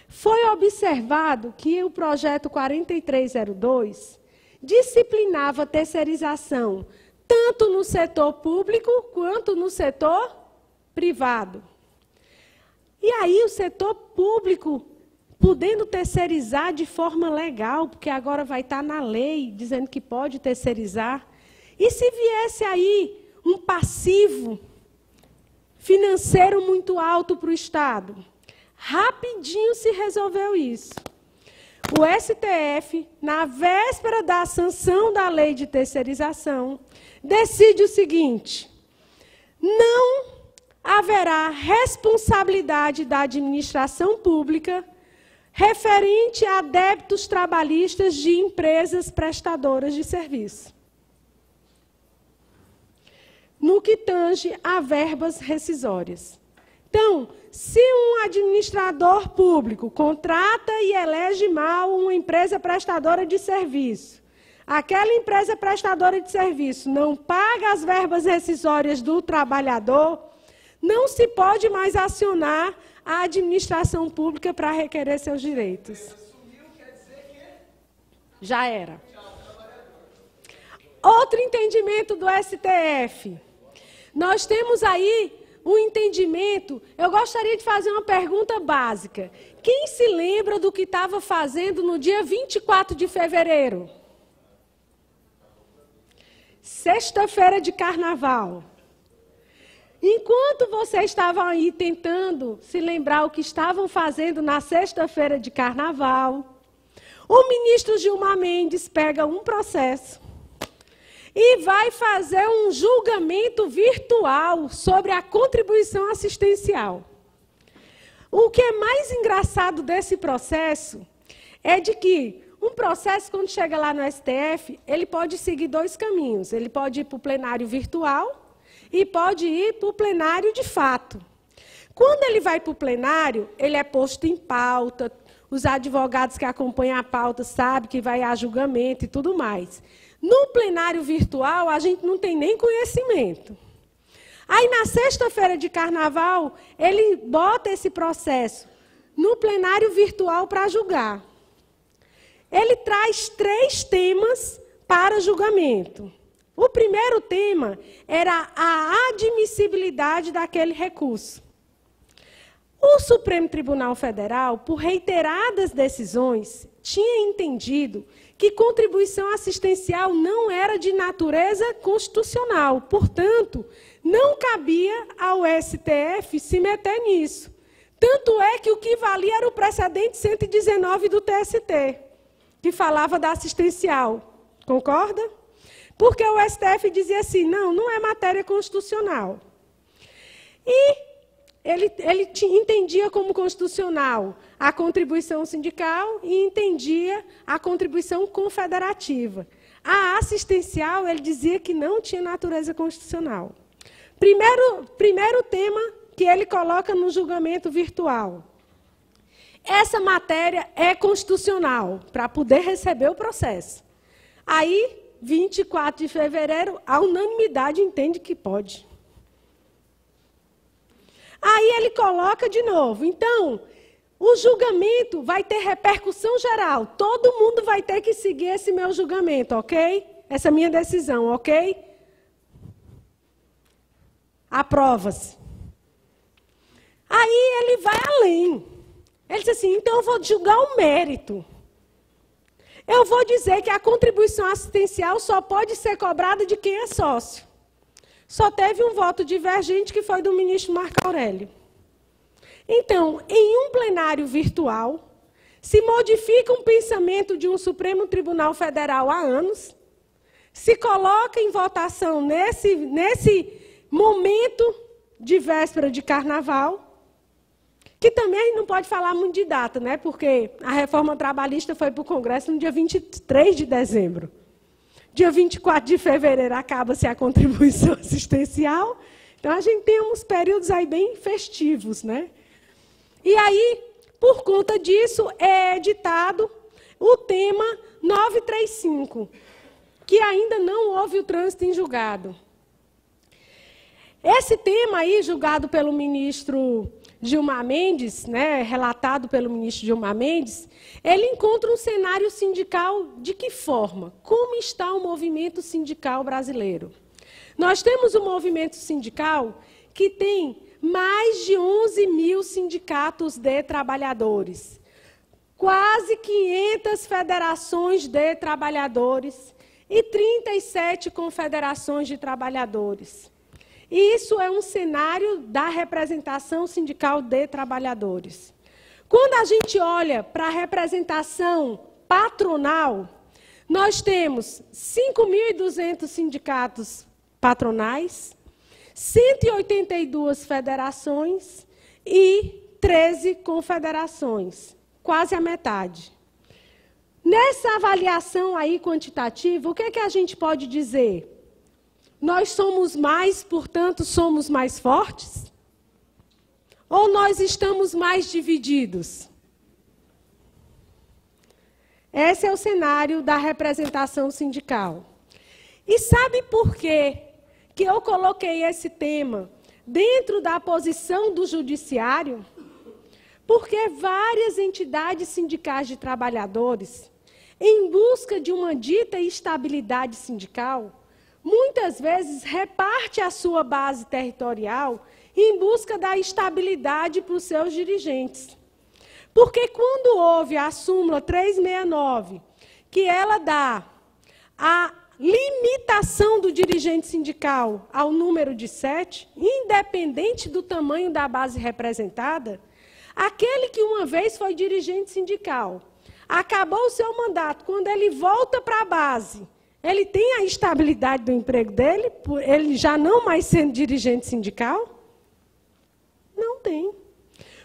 foi observado que o projeto 4302 disciplinava a terceirização tanto no setor público quanto no setor privado. E aí o setor público podendo terceirizar de forma legal, porque agora vai estar na lei dizendo que pode terceirizar. E se viesse aí um passivo financeiro muito alto para o Estado? Rapidinho se resolveu isso. O STF, na véspera da sanção da lei de terceirização, decide o seguinte: não haverá responsabilidade da administração pública referente a débitos trabalhistas de empresas prestadoras de serviço, no que tange a verbas rescisórias. Então, se um administrador público contrata e elege mal uma empresa prestadora de serviço, aquela empresa prestadora de serviço não paga as verbas rescisórias do trabalhador, não se pode mais acionar a administração pública para requerer seus direitos. Já era. Outro entendimento do STF. Nós temos aí um entendimento. Eu gostaria de fazer uma pergunta básica. Quem se lembra do que estava fazendo no dia 24 de fevereiro? Sexta-feira de carnaval. Enquanto vocês estavam aí tentando se lembrar o que estavam fazendo na sexta-feira de carnaval, o ministro Gilmar Mendes pega um processo e vai fazer um julgamento virtual sobre a contribuição assistencial. O que é mais engraçado desse processo é de que um processo, quando chega lá no STF, ele pode seguir dois caminhos. Ele pode ir para o plenário virtual e pode ir para o plenário de fato. Quando ele vai para o plenário, ele é posto em pauta, os advogados que acompanham a pauta sabem que vai a julgamento e tudo mais. No plenário virtual, a gente não tem nem conhecimento. Aí, na sexta-feira de carnaval, ele bota esse processo no plenário virtual para julgar. Ele traz 3 temas para julgamento. O primeiro tema era a admissibilidade daquele recurso. O Supremo Tribunal Federal, por reiteradas decisões, tinha entendido que contribuição assistencial não era de natureza constitucional. Portanto, não cabia ao STF se meter nisso. Tanto é que o que valia era o precedente 119 do TST, que falava da assistencial. Concorda? Porque o STF dizia assim, não é matéria constitucional. E ele entendia como constitucional a contribuição sindical e entendia a contribuição confederativa. A assistencial, ele dizia que não tinha natureza constitucional. Primeiro tema que ele coloca no julgamento virtual. Essa matéria é constitucional para poder receber o processo. Aí, 24 de fevereiro, a unanimidade entende que pode. Aí ele coloca de novo. Então, o julgamento vai ter repercussão geral. Todo mundo vai ter que seguir esse meu julgamento, ok? Essa minha decisão, ok? Aprova-se. Aí ele vai além. Ele diz assim, então eu vou julgar o mérito. Eu vou dizer que a contribuição assistencial só pode ser cobrada de quem é sócio. Só teve um voto divergente, que foi do ministro Marco Aurélio. Então, em um plenário virtual, se modifica um pensamento de um Supremo Tribunal Federal há anos, se coloca em votação nesse momento de véspera de carnaval, que também a gente não pode falar muito de data, né? Porque a reforma trabalhista foi para o Congresso no dia 23 de dezembro. Dia 24 de fevereiro acaba-se a contribuição assistencial. Então, a gente tem uns períodos aí bem festivos, né? E aí, por conta disso, é editado o tema 935, que ainda não houve o trânsito em julgado. Esse tema aí, julgado pelo ministro Gilmar Mendes, né, relatado pelo ministro Gilmar Mendes, ele encontra um cenário sindical de que forma? Como está o movimento sindical brasileiro? Nós temos um movimento sindical que tem mais de 11 mil sindicatos de trabalhadores, quase 500 federações de trabalhadores e 37 confederações de trabalhadores. E isso é um cenário da representação sindical de trabalhadores. Quando a gente olha para a representação patronal, nós temos 5.200 sindicatos patronais, 182 federações e 13 confederações, quase a metade. Nessa avaliação aí quantitativa, o que é que a gente pode dizer? Nós somos mais, portanto, somos mais fortes? Ou nós estamos mais divididos? Esse é o cenário da representação sindical. E sabe por quê que eu coloquei esse tema dentro da posição do judiciário? Porque várias entidades sindicais de trabalhadores, em busca de uma dita estabilidade sindical, muitas vezes reparte a sua base territorial em busca da estabilidade para os seus dirigentes. Porque quando houve a súmula 369, que ela dá a limitação do dirigente sindical ao número de 7, independente do tamanho da base representada, aquele que uma vez foi dirigente sindical, acabou o seu mandato, quando ele volta para a base, ele tem a estabilidade do emprego dele, ele já não mais sendo dirigente sindical? Não tem.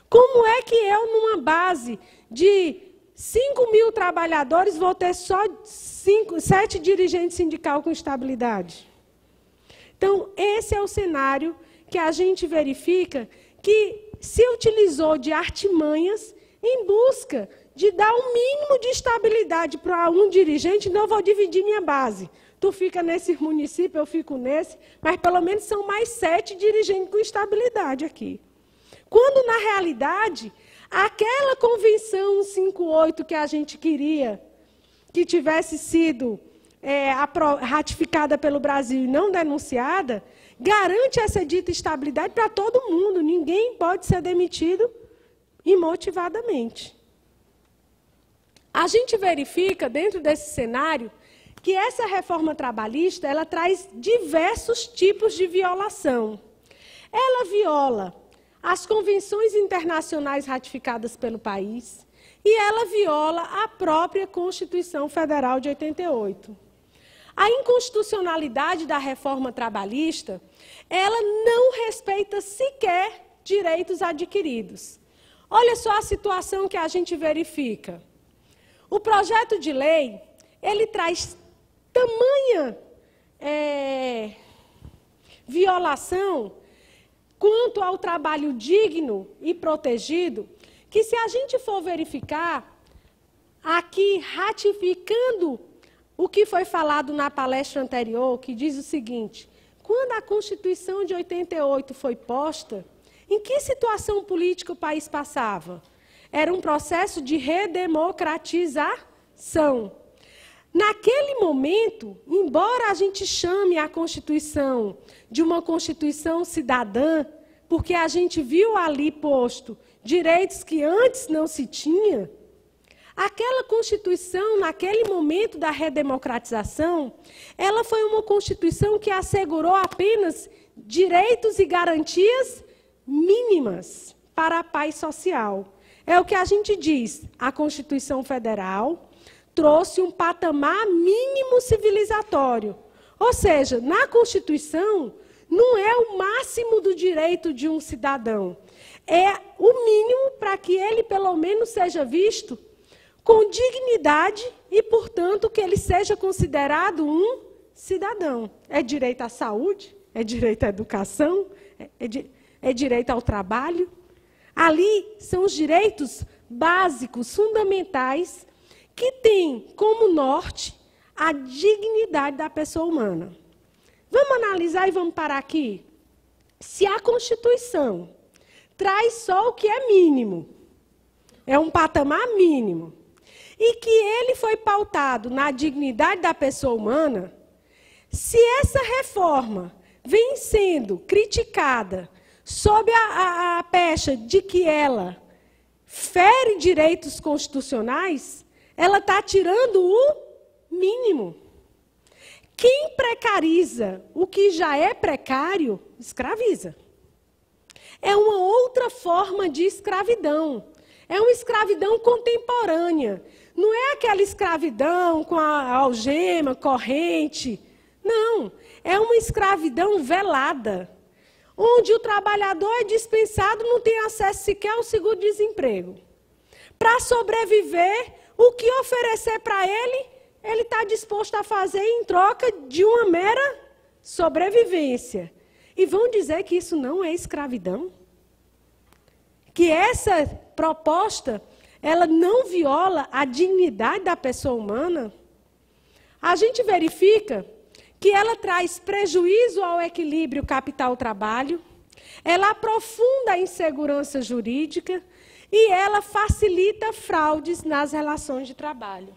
Como é que eu, numa base de 5 mil trabalhadores, vou ter só 7 dirigentes sindicais com estabilidade? Então, esse é o cenário que a gente verifica que se utilizou de artimanhas em busca de dar um mínimo de estabilidade para um dirigente. Não, eu vou dividir minha base. Tu fica nesse município, eu fico nesse, mas pelo menos são mais 7 dirigentes com estabilidade aqui. Quando, na realidade, aquela convenção 158 que a gente queria que tivesse sido ratificada pelo Brasil e não denunciada, garante essa dita estabilidade para todo mundo. Ninguém pode ser demitido imotivadamente. A gente verifica, dentro desse cenário, que essa reforma trabalhista ela traz diversos tipos de violação. Ela viola as convenções internacionais ratificadas pelo país e ela viola a própria Constituição Federal de 88. A inconstitucionalidade da reforma trabalhista, ela não respeita sequer direitos adquiridos. Olha só a situação que a gente verifica. O projeto de lei, ele traz tamanha violação quanto ao trabalho digno e protegido, que se a gente for verificar, aqui ratificando o que foi falado na palestra anterior, que diz o seguinte: quando a Constituição de 88 foi posta, em que situação política o país passava? Era um processo de redemocratização. Naquele momento, embora a gente chame a Constituição de uma Constituição cidadã, porque a gente viu ali posto direitos que antes não se tinha, aquela Constituição, naquele momento da redemocratização, ela foi uma Constituição que assegurou apenas direitos e garantias mínimas para a paz social. É o que a gente diz, a Constituição Federal trouxe um patamar mínimo civilizatório. Ou seja, na Constituição, não é o máximo do direito de um cidadão. É o mínimo para que ele, pelo menos, seja visto com dignidade e, portanto, que ele seja considerado um cidadão. É direito à saúde, é direito à educação, é direito ao trabalho. Ali são os direitos básicos, fundamentais, que têm como norte a dignidade da pessoa humana. Vamos analisar e vamos parar aqui. Se a Constituição traz só o que é mínimo, é um patamar mínimo, e que ele foi pautado na dignidade da pessoa humana, se essa reforma vem sendo criticada sob a pecha de que ela fere direitos constitucionais, ela está tirando o mínimo. Quem precariza o que já é precário, escraviza. É uma outra forma de escravidão. É uma escravidão contemporânea. Não é aquela escravidão com a algema, corrente. Não. É uma escravidão velada, onde o trabalhador é dispensado, não tem acesso sequer ao seguro-desemprego. Para sobreviver, o que oferecer para ele está disposto a fazer em troca de uma mera sobrevivência. E vão dizer que isso não é escravidão? Que essa proposta, ela não viola a dignidade da pessoa humana? A gente verifica que ela traz prejuízo ao equilíbrio capital-trabalho, ela aprofunda a insegurança jurídica e ela facilita fraudes nas relações de trabalho.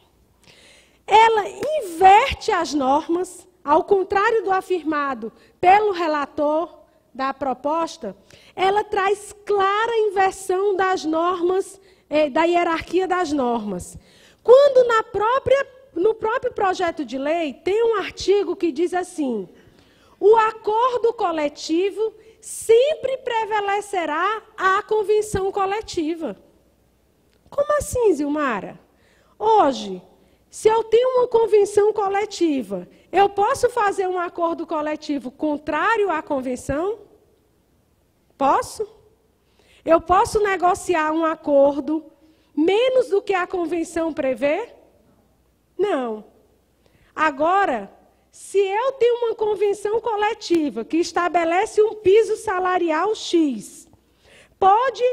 Ela inverte as normas, ao contrário do afirmado pelo relator da proposta, ela traz clara inversão das normas, da hierarquia das normas. Quando no próprio projeto de lei tem um artigo que diz assim: o acordo coletivo sempre prevalecerá à convenção coletiva. Como assim, Zilmara? Hoje, se eu tenho uma convenção coletiva, eu posso fazer um acordo coletivo contrário à convenção? Posso? Eu posso negociar um acordo menos do que a convenção prevê? Não. Agora, se eu tenho uma convenção coletiva que estabelece um piso salarial X, pode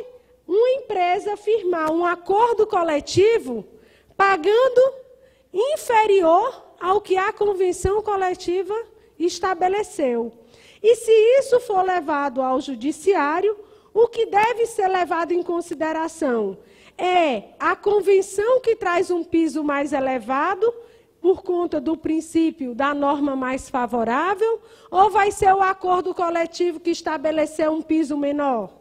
uma empresa firmar um acordo coletivo pagando inferior ao que a convenção coletiva estabeleceu. E se isso for levado ao judiciário, o que deve ser levado em consideração é a convenção que traz um piso mais elevado, por conta do princípio da norma mais favorável, ou vai ser o acordo coletivo que estabeleceu um piso menor?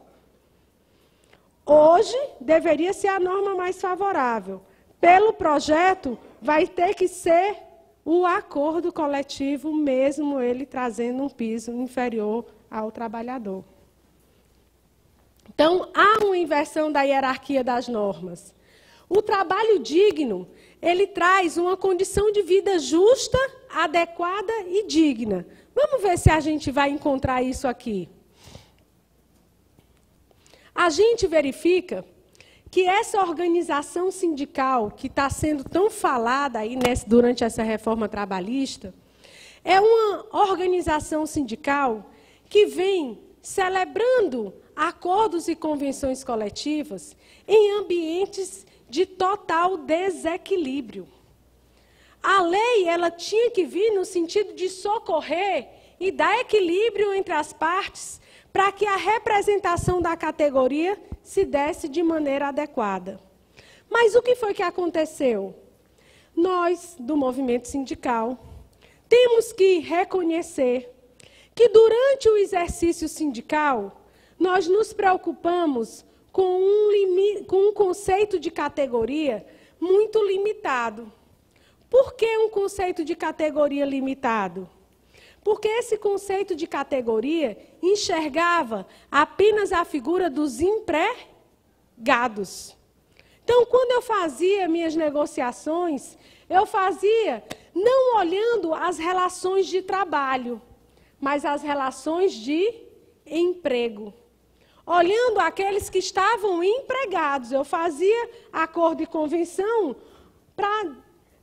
Hoje, deveria ser a norma mais favorável. Pelo projeto, vai ter que ser o acordo coletivo, mesmo ele trazendo um piso inferior ao trabalhador. Então, há uma inversão da hierarquia das normas. O trabalho digno, ele traz uma condição de vida justa, adequada e digna. Vamos ver se a gente vai encontrar isso aqui. A gente verifica que essa organização sindical, que está sendo tão falada aí durante essa reforma trabalhista, é uma organização sindical que vem celebrando acordos e convenções coletivas em ambientes de total desequilíbrio. A lei ela tinha que vir no sentido de socorrer e dar equilíbrio entre as partes para que a representação da categoria se desse de maneira adequada. Mas o que foi que aconteceu? Nós, do movimento sindical, temos que reconhecer que durante o exercício sindical, nós nos preocupamos com um conceito de categoria muito limitado. Por que um conceito de categoria limitado? Porque esse conceito de categoria enxergava apenas a figura dos empregados. Então, quando eu fazia minhas negociações, eu fazia não olhando as relações de trabalho, mas as relações de emprego. Olhando aqueles que estavam empregados, eu fazia acordo e convenção para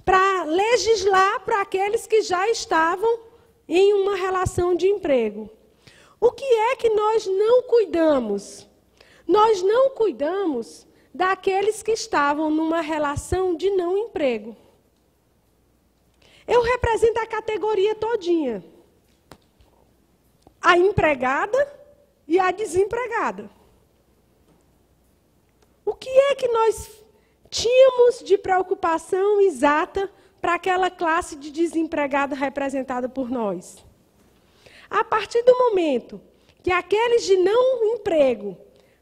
para legislar para aqueles que já estavam em uma relação de emprego. O que é que nós não cuidamos? Nós não cuidamos daqueles que estavam numa relação de não emprego. Eu represento a categoria todinha. A empregada e a desempregada. O que é que nós tínhamos de preocupação exata para aquela classe de desempregada representada por nós? A partir do momento que aqueles de não emprego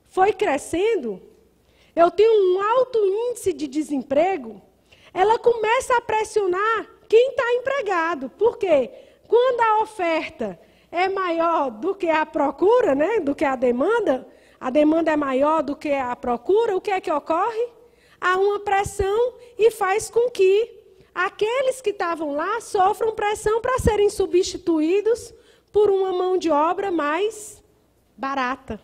foi crescendo, eu tenho um alto índice de desemprego, ela começa a pressionar quem está empregado. Por quê? Quando a oferta é maior do que a procura, né, do que a demanda é maior do que a procura, o que é que ocorre? Há uma pressão e faz com que aqueles que estavam lá sofram pressão para serem substituídos por uma mão de obra mais barata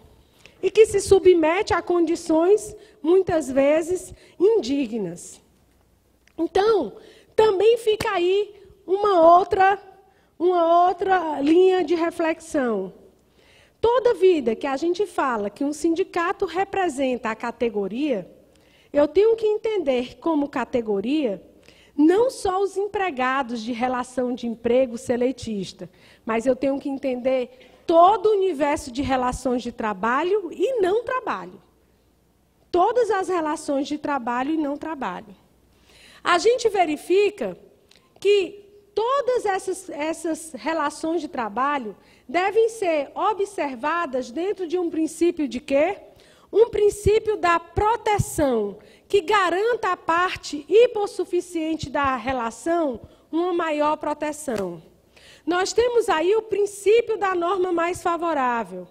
e que se submete a condições, muitas vezes, indignas. Então, também fica aí uma outra linha de reflexão. Toda vida que a gente fala que um sindicato representa a categoria, eu tenho que entender como categoria não só os empregados de relação de emprego seletista, mas eu tenho que entender todo o universo de relações de trabalho e não trabalho. Todas as relações de trabalho e não trabalho. A gente verifica que todas essas relações de trabalho devem ser observadas dentro de um princípio de quê? Um princípio da proteção, que garanta à parte hipossuficiente da relação uma maior proteção. Nós temos aí o princípio da norma mais favorável.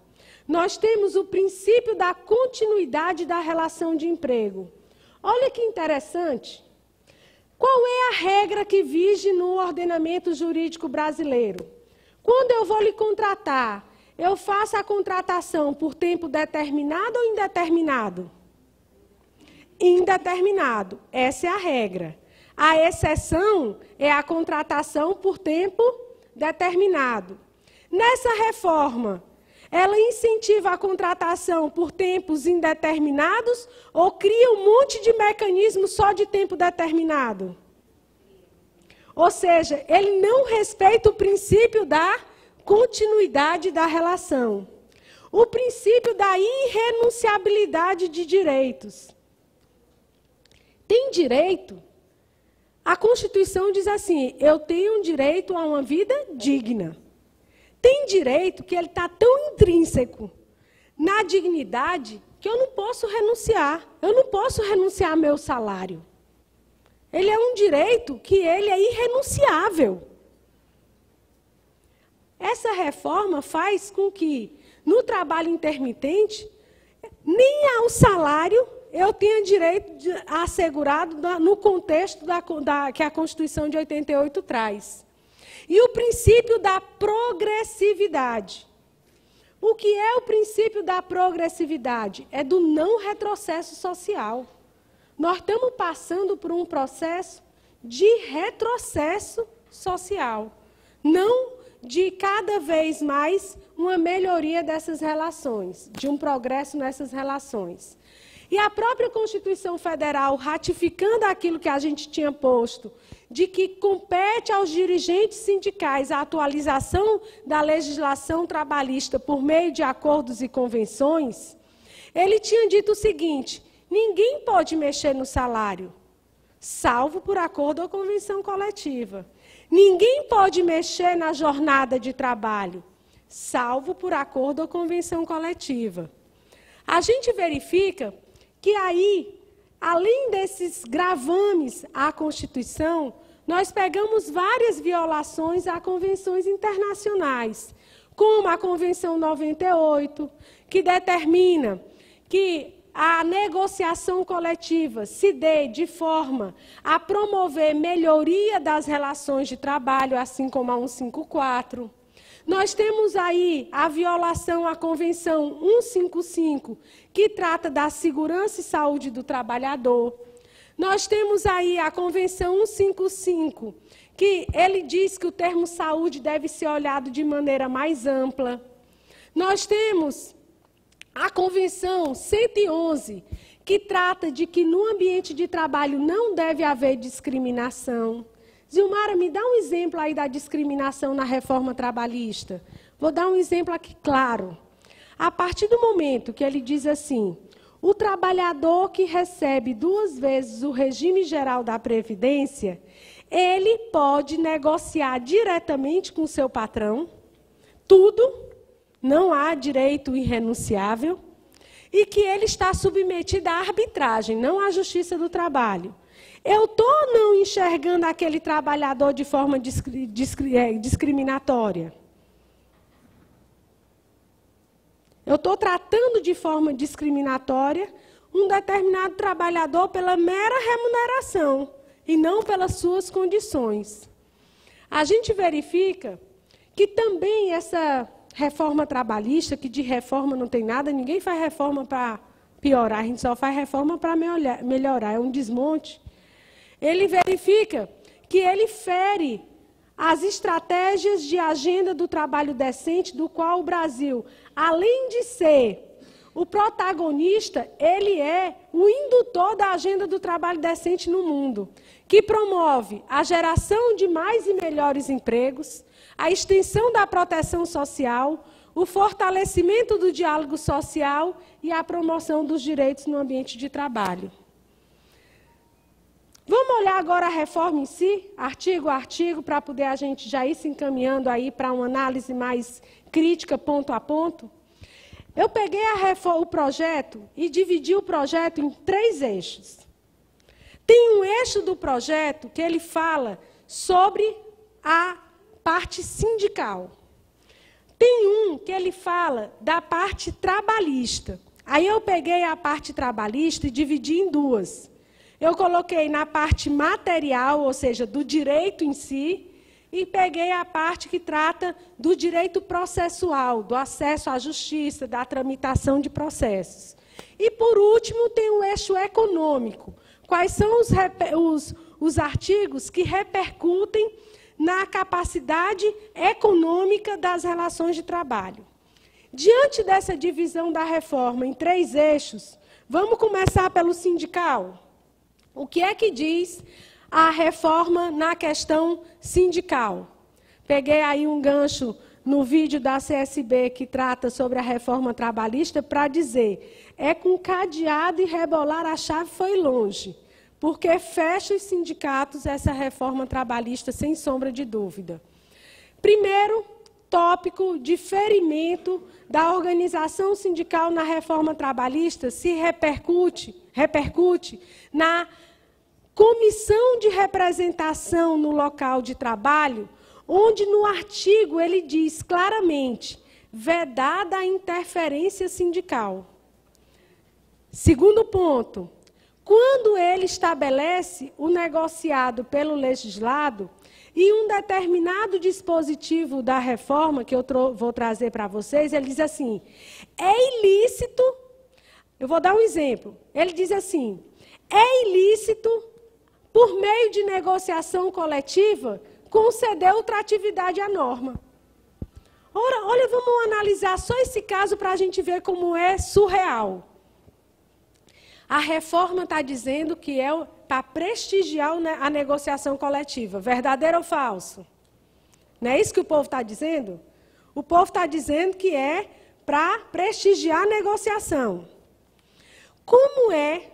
Nós temos o princípio da continuidade da relação de emprego. Olha que interessante. Qual é a regra que vige no ordenamento jurídico brasileiro? Quando eu vou lhe contratar, eu faço a contratação por tempo determinado ou indeterminado? Indeterminado. Essa é a regra. A exceção é a contratação por tempo determinado. Nessa reforma, ela incentiva a contratação por tempos indeterminados ou cria um monte de mecanismos só de tempo determinado? Ou seja, ele não respeita o princípio da continuidade da relação. O princípio da irrenunciabilidade de direitos. Tem direito? A Constituição diz assim, eu tenho um direito a uma vida digna. Tem direito que ele está tão intrínseco na dignidade que eu não posso renunciar. Eu não posso renunciar ao meu salário. Ele é um direito que ele é irrenunciável. Essa reforma faz com que, no trabalho intermitente, nem ao salário eu tenha direito assegurado no contexto que a Constituição de 88 traz. E o princípio da progressividade. O que é o princípio da progressividade? É do não retrocesso social. Nós estamos passando por um processo de retrocesso social. Não de cada vez mais uma melhoria dessas relações, de um progresso nessas relações. E a própria Constituição Federal, ratificando aquilo que a gente tinha posto, de que compete aos dirigentes sindicais a atualização da legislação trabalhista por meio de acordos e convenções, ele tinha dito o seguinte, ninguém pode mexer no salário, salvo por acordo ou convenção coletiva. Ninguém pode mexer na jornada de trabalho, salvo por acordo ou convenção coletiva. A gente verifica que aí, além desses gravames à Constituição, nós pegamos várias violações a convenções internacionais, como a Convenção 98, que determina que a negociação coletiva se dê de forma a promover melhoria das relações de trabalho, assim como a 154. Nós temos aí a violação à Convenção 155, que trata da segurança e saúde do trabalhador. Nós temos aí a Convenção 155, que ele diz que o termo saúde deve ser olhado de maneira mais ampla. Nós temos a Convenção 111, que trata de que no ambiente de trabalho não deve haver discriminação. Zilmara, me dá um exemplo aí da discriminação na reforma trabalhista. Vou dar um exemplo aqui claro. A partir do momento que ele diz assim, o trabalhador que recebe 2 vezes o regime geral da Previdência, ele pode negociar diretamente com o seu patrão, tudo, não há direito irrenunciável, e que ele está submetido à arbitragem, não à justiça do trabalho. Eu estou não enxergando aquele trabalhador de forma discriminatória. Eu estou tratando de forma discriminatória um determinado trabalhador pela mera remuneração e não pelas suas condições. A gente verifica que também essa reforma trabalhista, que de reforma não tem nada, ninguém faz reforma para piorar, a gente só faz reforma para melhorar, é um desmonte. Ele verifica que ele fere as estratégias de agenda do trabalho decente, do qual o Brasil, além de ser o protagonista, ele é o indutor da agenda do trabalho decente no mundo, que promove a geração de mais e melhores empregos, a extensão da proteção social, o fortalecimento do diálogo social e a promoção dos direitos no ambiente de trabalho. Vamos olhar agora a reforma em si, artigo a artigo, para poder a gente já ir se encaminhando aí para uma análise mais crítica, ponto a ponto. Eu peguei o projeto e dividi o projeto em 3 eixos. Tem um eixo do projeto que ele fala sobre a parte sindical. Tem um que ele fala da parte trabalhista. Aí eu peguei a parte trabalhista e dividi em 2. Eu coloquei na parte material, ou seja, do direito em si, e peguei a parte que trata do direito processual, do acesso à justiça, da tramitação de processos. E, por último, tem o eixo econômico. Quais são os artigos que repercutem na capacidade econômica das relações de trabalho? Diante dessa divisão da reforma em 3 eixos, vamos começar pelo sindical. O que é que diz a reforma na questão sindical? Peguei aí um gancho no vídeo da CSB que trata sobre a reforma trabalhista para dizer, é com cadeado e rebolar a chave foi longe, porque fecha os sindicatos essa reforma trabalhista sem sombra de dúvida. Primeiro tópico de ferimento da organização sindical na reforma trabalhista se repercute na comissão de representação no local de trabalho, onde no artigo ele diz claramente, vedada a interferência sindical. Segundo ponto, quando ele estabelece o negociado pelo legislado e um determinado dispositivo da reforma, que eu vou trazer para vocês, ele diz assim, é ilícito, eu vou dar um exemplo, ele diz assim, é ilícito, por meio de negociação coletiva, conceder ultratividade à norma. Ora, olha, vamos analisar só esse caso para a gente ver como é surreal. A reforma está dizendo que é para prestigiar a negociação coletiva. Verdadeiro ou falso? Não é isso que o povo está dizendo? O povo está dizendo que é para prestigiar a negociação. Como é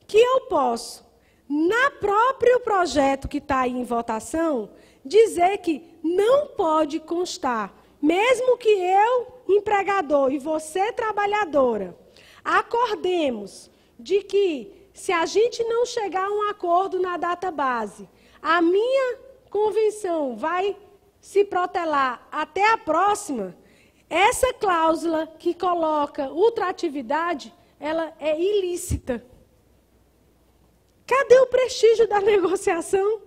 que eu posso, na próprio projeto que está aí em votação, dizer que não pode constar, mesmo que eu, empregador, e você, trabalhadora, acordemos de que, se a gente não chegar a um acordo na data base, a minha convenção vai se protelar até a próxima, essa cláusula que coloca ultratividade, ela é ilícita. Cadê o prestígio da negociação?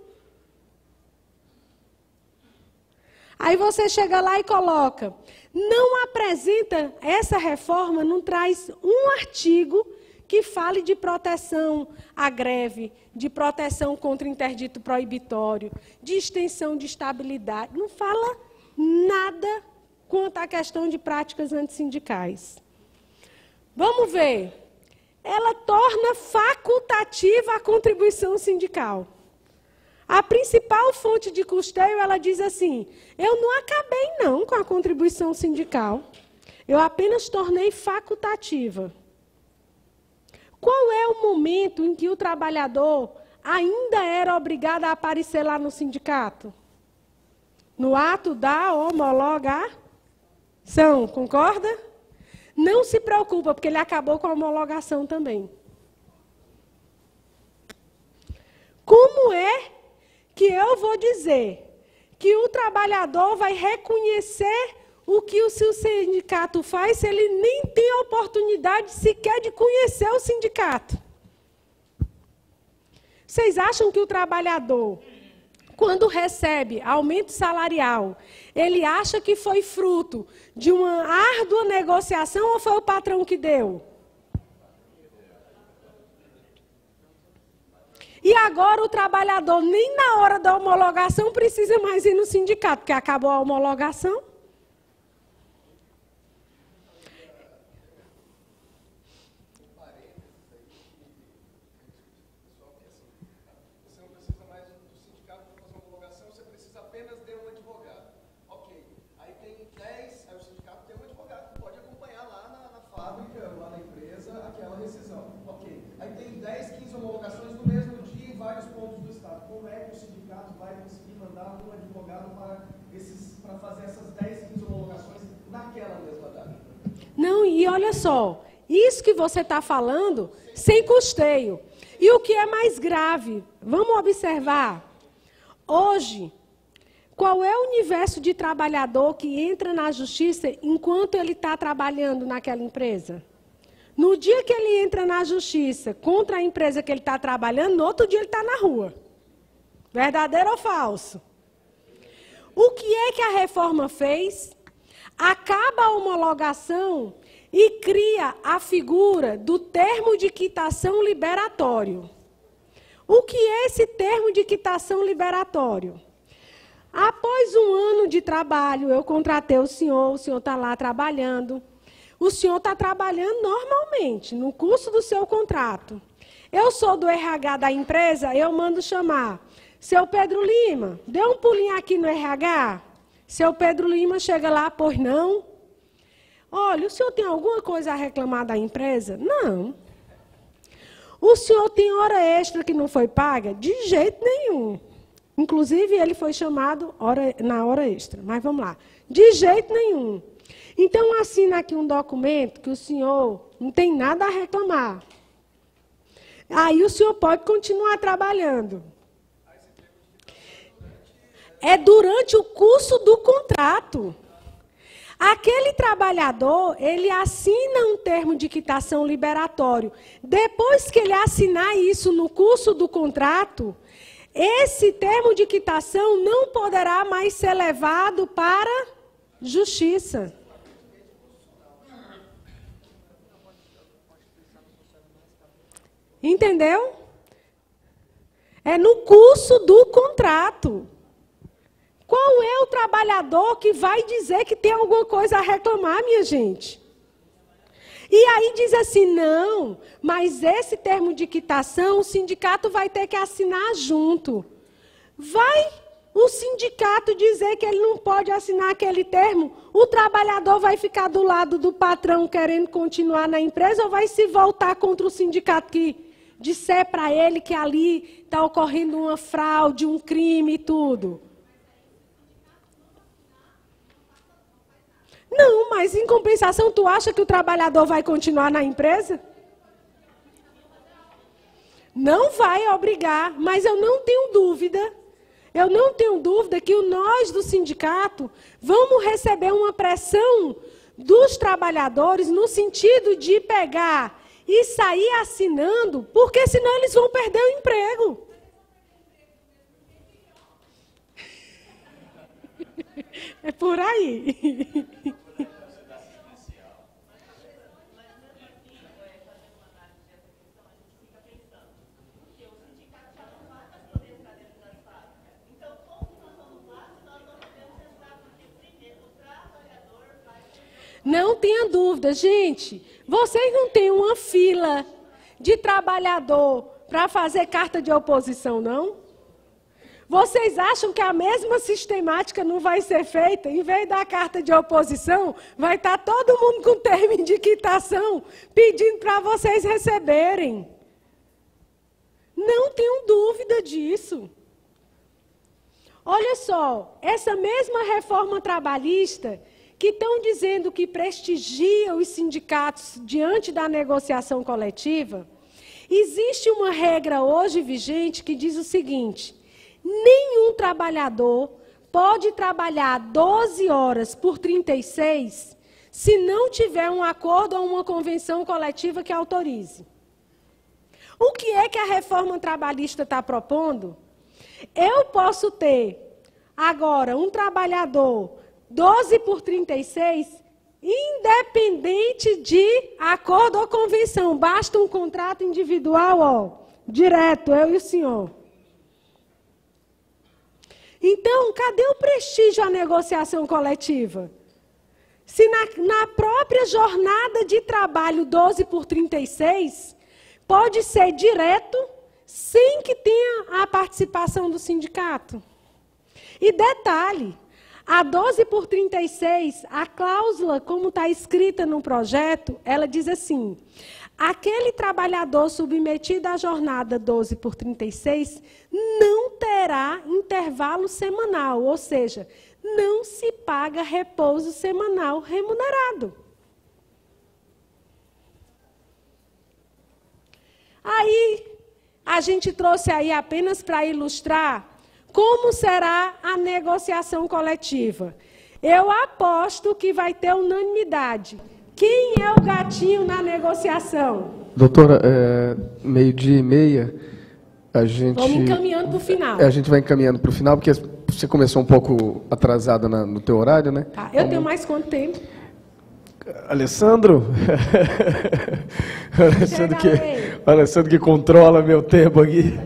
Aí você chega lá e coloca, não apresenta, essa reforma não traz um artigo que fale de proteção à greve, de proteção contra interdito proibitório, de extensão de estabilidade. Não fala nada quanto à questão de práticas antissindicais. Vamos ver. Ela torna facultativa a contribuição sindical. A principal fonte de custeio, ela diz assim, eu não acabei não com a contribuição sindical, eu apenas tornei facultativa. Qual é o momento em que o trabalhador ainda era obrigado a aparecer lá no sindicato? No ato da homologação, concorda? Não se preocupa, porque ele acabou com a homologação também. Como é que eu vou dizer que o trabalhador vai reconhecer o que o seu sindicato faz se ele nem tem a oportunidade sequer de conhecer o sindicato? Vocês acham que o trabalhador, quando recebe aumento salarial, ele acha que foi fruto de uma árdua negociação ou foi o patrão que deu? E agora o trabalhador, nem na hora da homologação, precisa mais ir no sindicato, porque acabou a homologação. Você não precisa mais do sindicato para fazer uma homologação, você precisa apenas de um advogado. Ok. Aí tem 10, aí o sindicato tem um advogado que pode acompanhar lá na fábrica, lá na empresa, aquela rescisão. Ok. Aí tem 10, 15 homologações no mesmo dia em vários pontos do estado. Como é que o sindicato vai conseguir mandar um advogado para fazer essas 10, 15 homologações naquela mesma data? Não, e olha só, isso que você está falando, sem custeio. E o que é mais grave, vamos observar, hoje, qual é o universo de trabalhador que entra na justiça enquanto ele está trabalhando naquela empresa? No dia que ele entra na justiça contra a empresa que ele está trabalhando, no outro dia ele está na rua. Verdadeiro ou falso? O que é que a reforma fez? Acaba a homologação e cria a figura do termo de quitação liberatório. O que é esse termo de quitação liberatório? Após um ano de trabalho, eu contratei o senhor está lá trabalhando. O senhor está trabalhando normalmente, no curso do seu contrato. Eu sou do RH da empresa, eu mando chamar. Seu Pedro Lima, dê um pulinho aqui no RH. Seu Pedro Lima chega lá, pois não. Olha, o senhor tem alguma coisa a reclamar da empresa? Não. O senhor tem hora extra que não foi paga? De jeito nenhum. Inclusive, ele foi chamado na hora extra. Mas vamos lá. De jeito nenhum. Então, assina aqui um documento que o senhor não tem nada a reclamar. Aí o senhor pode continuar trabalhando. É durante o curso do contrato. Aquele trabalhador, ele assina um termo de quitação liberatório. Depois que ele assinar isso no curso do contrato, esse termo de quitação não poderá mais ser levado para justiça. Entendeu? É no curso do contrato. Qual é o trabalhador que vai dizer que tem alguma coisa a reclamar, minha gente? E aí diz assim, não, mas esse termo de quitação o sindicato vai ter que assinar junto. Vai o sindicato dizer que ele não pode assinar aquele termo, o trabalhador vai ficar do lado do patrão querendo continuar na empresa ou vai se voltar contra o sindicato que disser para ele que ali está ocorrendo uma fraude, um crime e tudo? Não, mas em compensação, tu acha que o trabalhador vai continuar na empresa? Não vai obrigar, mas eu não tenho dúvida que nós do sindicato vamos receber uma pressão dos trabalhadores no sentido de pegar e sair assinando, porque senão eles vão perder o emprego. É por aí. Não tenha dúvida, gente. Vocês não têm uma fila de trabalhador para fazer carta de oposição, não? Vocês acham que a mesma sistemática não vai ser feita? Em vez da carta de oposição, vai estar todo mundo com termo de quitação pedindo para vocês receberem. Não tenham dúvida disso. Olha só, essa mesma reforma trabalhista que estão dizendo que prestigia os sindicatos diante da negociação coletiva, existe uma regra hoje vigente que diz o seguinte: nenhum trabalhador pode trabalhar 12 horas por 36 se não tiver um acordo ou uma convenção coletiva que autorize. O que é que a reforma trabalhista está propondo? Eu posso ter agora um trabalhador 12 por 36, independente de acordo ou convenção. Basta um contrato individual, ó, direto, eu e o senhor. Então, cadê o prestígio à negociação coletiva? Se na própria jornada de trabalho 12 por 36, pode ser direto, sem que tenha a participação do sindicato. E detalhe, a 12 por 36, a cláusula, como está escrita no projeto, ela diz assim: aquele trabalhador submetido à jornada 12 por 36 não terá intervalo semanal, ou seja, não se paga repouso semanal remunerado. Aí, a gente trouxe aí apenas para ilustrar como será a negociação coletiva. Eu aposto que vai ter unanimidade. Quem é o gatinho na negociação? Doutora, 12:30, a gente... Vamos encaminhando para o final. A gente vai encaminhando para o final, porque você começou um pouco atrasada no teu horário, né? Tá, eu tenho mais quanto tempo? Alessandro? Alessandro que controla meu tempo aqui.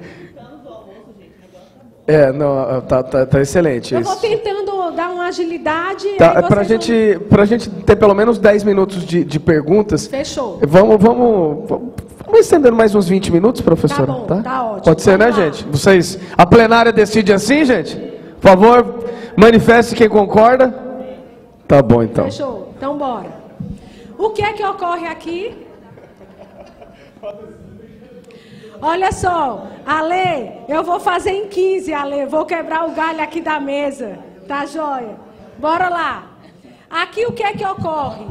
Não, tá excelente. Eu vou tentando dar uma agilidade. Tá, pra gente ter pelo menos 10 minutos de perguntas. Fechou. Vamos estendendo mais uns 20 minutos, professora? Tá bom, tá ótimo. Pode ser, né, gente? A plenária decide assim, gente? Por favor, manifeste quem concorda. Tá bom, então. Fechou. Então, bora. O que é que ocorre aqui? Olha só, Ale, eu vou fazer em 15, Ale, vou quebrar o galho aqui da mesa, tá joia? Bora lá. Aqui o que é que ocorre?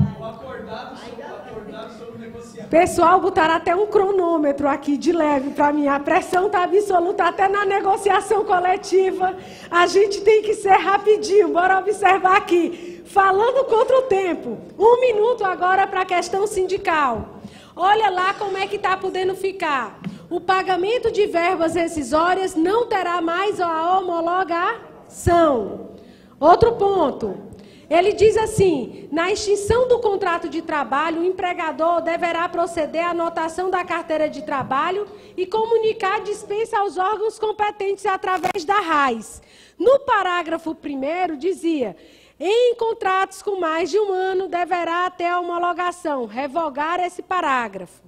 Pessoal, botaram até um cronômetro aqui de leve para mim, a pressão está absoluta, até na negociação coletiva, a gente tem que ser rapidinho, bora observar aqui. Falando contra o tempo, 1 minuto agora para a questão sindical. Olha lá como é que está podendo ficar. O pagamento de verbas rescisórias não terá mais a homologação. Outro ponto. Ele diz assim: na extinção do contrato de trabalho, o empregador deverá proceder à anotação da carteira de trabalho e comunicar a dispensa aos órgãos competentes através da RAIS. No parágrafo 1º dizia: em contratos com mais de 1 ano, deverá ter a homologação. Revogar esse parágrafo.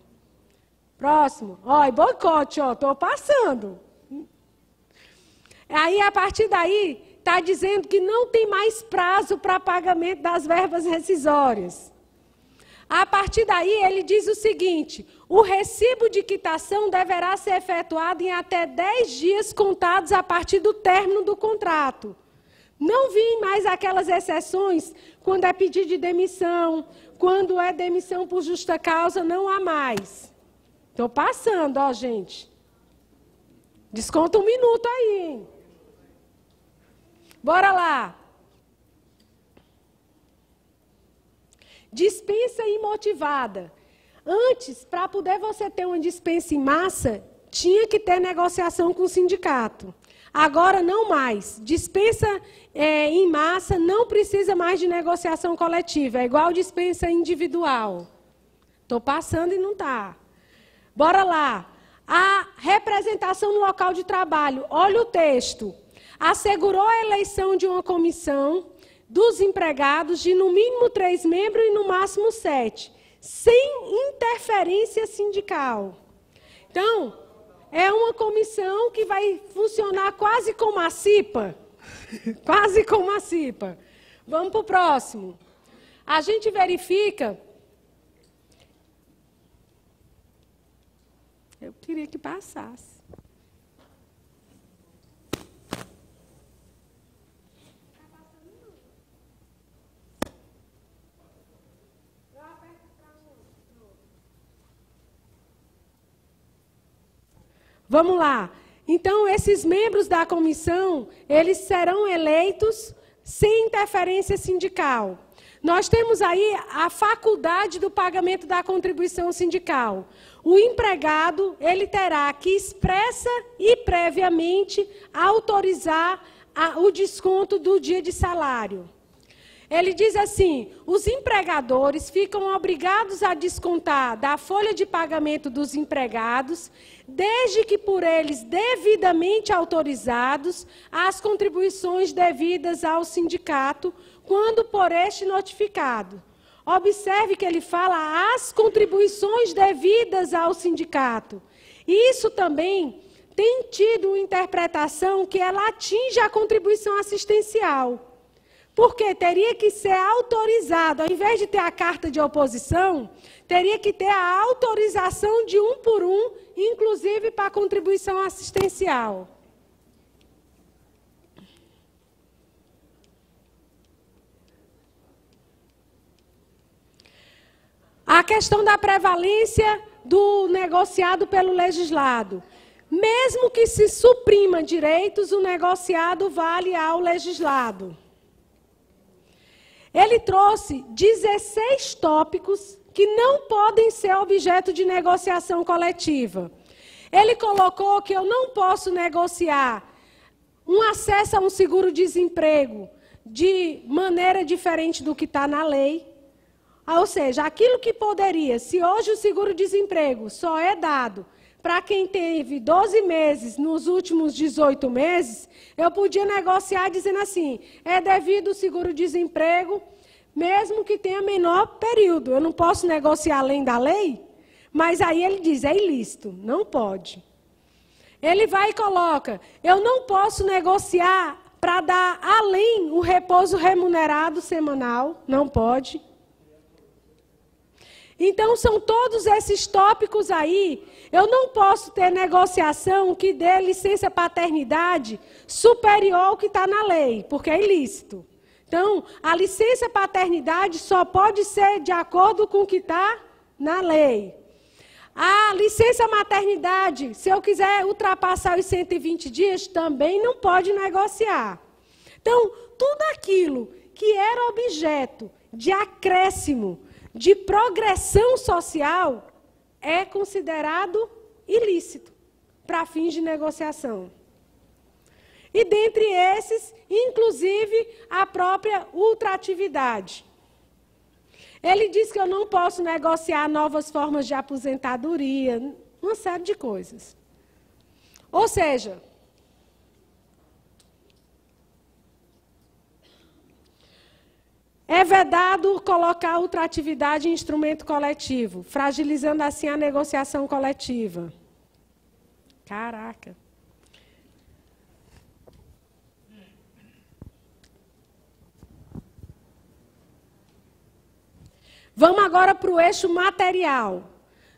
Próximo. Ó, boicote, ó, estou passando. Aí, a partir daí, está dizendo que não tem mais prazo para pagamento das verbas rescisórias. A partir daí, ele diz o seguinte: o recibo de quitação deverá ser efetuado em até 10 dias contados a partir do término do contrato. Não vêm mais aquelas exceções quando é pedido de demissão, quando é demissão por justa causa, não há mais. Estou passando, ó, gente. Desconta 1 minuto aí, hein? Bora lá. Dispensa imotivada. Antes, para poder você ter uma dispensa em massa, tinha que ter negociação com o sindicato. Agora, não mais. Dispensa em massa não precisa mais de negociação coletiva. É igual dispensa individual. Estou passando e não está. Bora lá. A representação no local de trabalho. Olha o texto. Assegurou a eleição de uma comissão, dos empregados de no mínimo 3 membros e no máximo 7, sem interferência sindical. Então, é uma comissão que vai funcionar quase como a CIPA. Quase como a CIPA. Vamos para o próximo. A gente verifica... Eu queria que passasse. Vamos lá. Então, esses membros da comissão, eles serão eleitos sem interferência sindical. Nós temos aí a faculdade do pagamento da contribuição sindical. O empregado, ele terá que expressa e previamente autorizar o desconto do dia de salário. Ele diz assim, os empregadores ficam obrigados a descontar da folha de pagamento dos empregados, desde que por eles devidamente autorizados, as contribuições devidas ao sindicato, quando por este notificado. Observe que ele fala as contribuições devidas ao sindicato. Isso também tem tido uma interpretação que ela atinge a contribuição assistencial. Porque teria que ser autorizado, ao invés de ter a carta de oposição, teria que ter a autorização de um por um, inclusive para a contribuição assistencial. A questão da prevalência do negociado pelo legislado. Mesmo que se suprima direitos, o negociado vale ao legislado. Ele trouxe 16 tópicos que não podem ser objeto de negociação coletiva. Ele colocou que eu não posso negociar um acesso a um seguro-desemprego de maneira diferente do que está na lei. Ou seja, aquilo que poderia, se hoje o seguro-desemprego só é dado para quem teve 12 meses nos últimos 18 meses, eu podia negociar dizendo assim, é devido ao seguro-desemprego, mesmo que tenha menor período. Eu não posso negociar além da lei, mas aí ele diz, é ilícito, não pode. Ele vai e coloca, eu não posso negociar para dar além o repouso remunerado semanal, não pode. Então, são todos esses tópicos aí. Eu não posso ter negociação que dê licença paternidade superior ao que está na lei, porque é ilícito. Então, a licença paternidade só pode ser de acordo com o que está na lei. A licença maternidade, se eu quiser ultrapassar os 120 dias, também não pode negociar. Então, tudo aquilo que era objeto de acréscimo, de progressão social, é considerado ilícito para fins de negociação. E dentre esses, inclusive, a própria ultratividade. Ele diz que eu não posso negociar novas formas de aposentadoria, uma série de coisas. Ou seja, é vedado colocar a ultratividade em instrumento coletivo, fragilizando assim a negociação coletiva. Caraca. Vamos agora para o eixo material.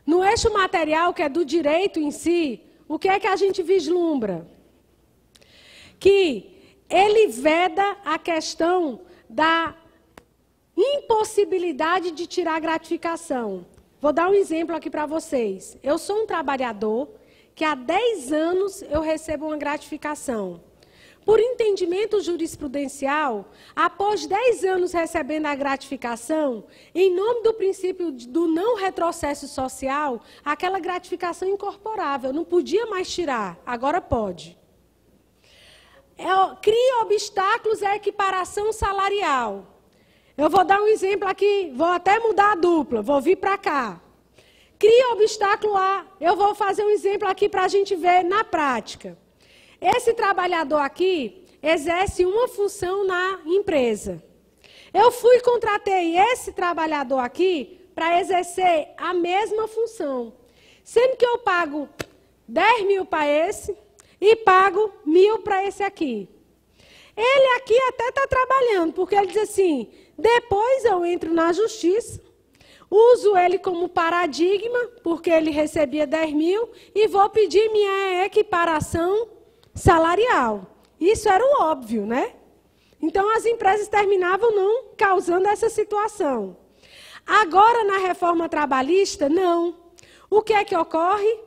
No eixo material, que é do direito em si, o que é que a gente vislumbra? Que ele veda a questão da impossibilidade de tirar gratificação. Vou dar um exemplo aqui para vocês. Eu sou um trabalhador que há 10 anos eu recebo uma gratificação. Por entendimento jurisprudencial, após 10 anos recebendo a gratificação, em nome do princípio do não retrocesso social, aquela gratificação incorporável, não podia mais tirar, agora pode. Cria obstáculos à equiparação salarial. Eu vou dar um exemplo aqui, vou até mudar a dupla, vou vir para cá. Cria obstáculo a... Eu vou fazer um exemplo aqui para a gente ver na prática. Esse trabalhador aqui exerce uma função na empresa. Eu fui e contratei esse trabalhador aqui para exercer a mesma função. Sendo que eu pago 10 mil para esse e pago 1.000 para esse aqui. Ele aqui até está trabalhando, porque ele diz assim, depois eu entro na justiça, uso ele como paradigma, porque ele recebia 10 mil, e vou pedir minha equiparação salarial. Isso era o óbvio, né? Então, as empresas terminavam não causando essa situação. Agora, na reforma trabalhista, não. O que é que ocorre?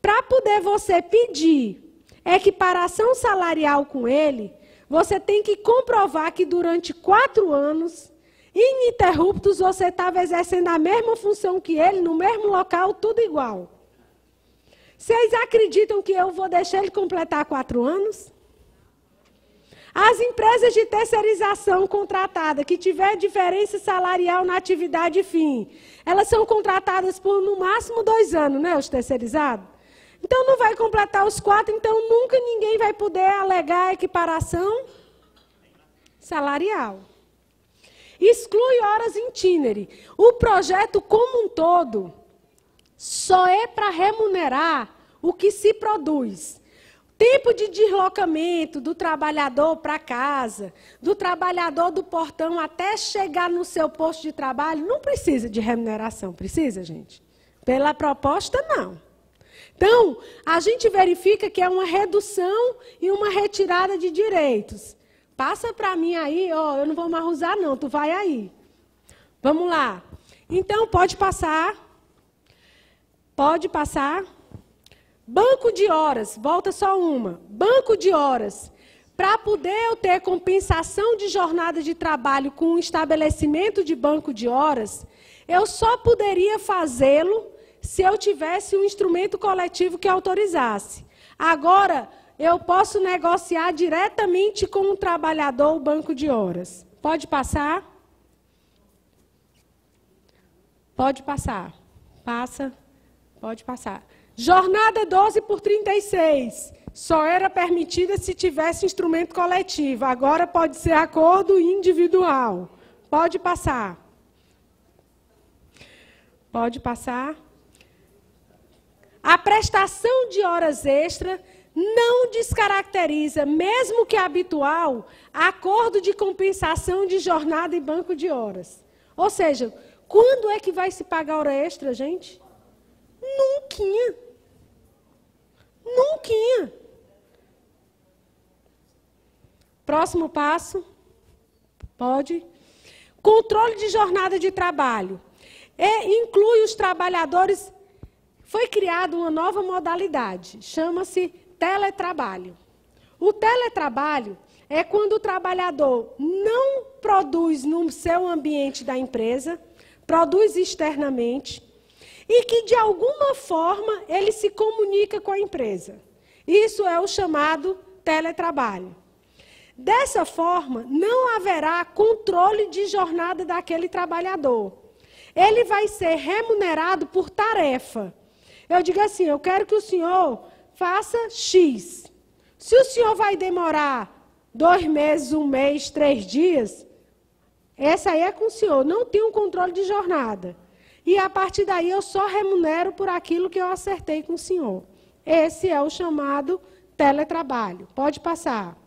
Para poder você pedir equiparação salarial com ele, você tem que comprovar que durante 4 anos, ininterruptos, você estava exercendo a mesma função que ele, no mesmo local, tudo igual. Vocês acreditam que eu vou deixar ele completar 4 anos? As empresas de terceirização contratada que tiver diferença salarial na atividade fim, elas são contratadas por, no máximo, 2 anos, né, os terceirizados? Então, não vai completar os 4, então nunca ninguém vai poder alegar equiparação salarial. Exclui horas itinerary. O projeto como um todo só é para remunerar o que se produz. Tempo de deslocamento do trabalhador para casa, do trabalhador do portão até chegar no seu posto de trabalho, não precisa de remuneração, precisa, gente? Pela proposta, não. Então, a gente verifica que é uma redução e uma retirada de direitos. Passa para mim aí, ó, eu não vou mais usar não, tu vai aí. Vamos lá. Então, pode passar. Pode passar. Banco de horas, volta só uma. Banco de horas. Para poder eu ter compensação de jornada de trabalho com o estabelecimento de banco de horas, eu só poderia fazê-lo se eu tivesse um instrumento coletivo que autorizasse. Agora, eu posso negociar diretamente com o trabalhador o banco de horas. Pode passar? Pode passar. Passa. Pode passar. Jornada 12 por 36. Só era permitida se tivesse instrumento coletivo. Agora pode ser acordo individual. Pode passar. Pode passar. A prestação de horas extra não descaracteriza, mesmo que habitual, acordo de compensação de jornada e banco de horas. Ou seja, quando é que vai se pagar hora extra, gente? Nunca. Nunca. Próximo passo. Pode. Controle de jornada de trabalho. Inclui os trabalhadores. Foi criada uma nova modalidade, chama-se teletrabalho. O teletrabalho é quando o trabalhador não produz no seu ambiente da empresa, produz externamente, e que, de alguma forma, ele se comunica com a empresa. Isso é o chamado teletrabalho. Dessa forma, não haverá controle de jornada daquele trabalhador. Ele vai ser remunerado por tarefa. Eu digo assim, eu quero que o senhor faça X. Se o senhor vai demorar 2 meses, 1 mês, 3 dias, essa aí é com o senhor, não tem um controle de jornada. E a partir daí eu só remunero por aquilo que eu acertei com o senhor. Esse é o chamado teletrabalho. Pode passar.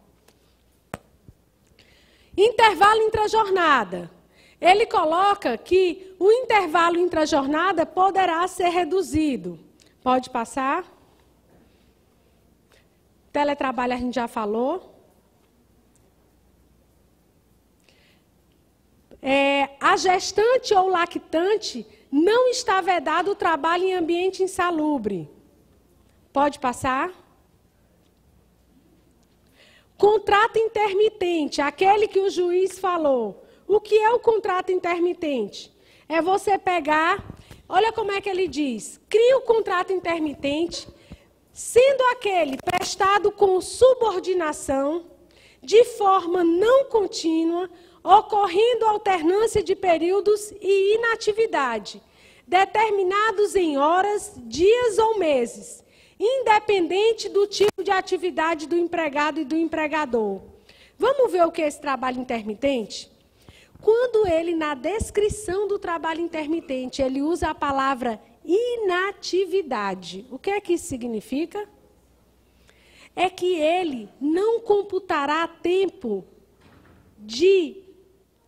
Intervalo intrajornada. Ele coloca que o intervalo intrajornada poderá ser reduzido. Pode passar. Teletrabalho a gente já falou. A gestante ou lactante não está vedado o trabalho em ambiente insalubre. Pode passar. Contrato intermitente, aquele que o juiz falou. O que é o contrato intermitente? É você pegar, olha como é que ele diz, cria o contrato intermitente, sendo aquele prestado com subordinação, de forma não contínua, ocorrendo alternância de períodos e inatividade, determinados em horas, dias ou meses, independente do tipo de atividade do empregado e do empregador. Vamos ver o que é esse trabalho intermitente? Quando ele, na descrição do trabalho intermitente, ele usa a palavra inatividade, o que é que isso significa? É que ele não computará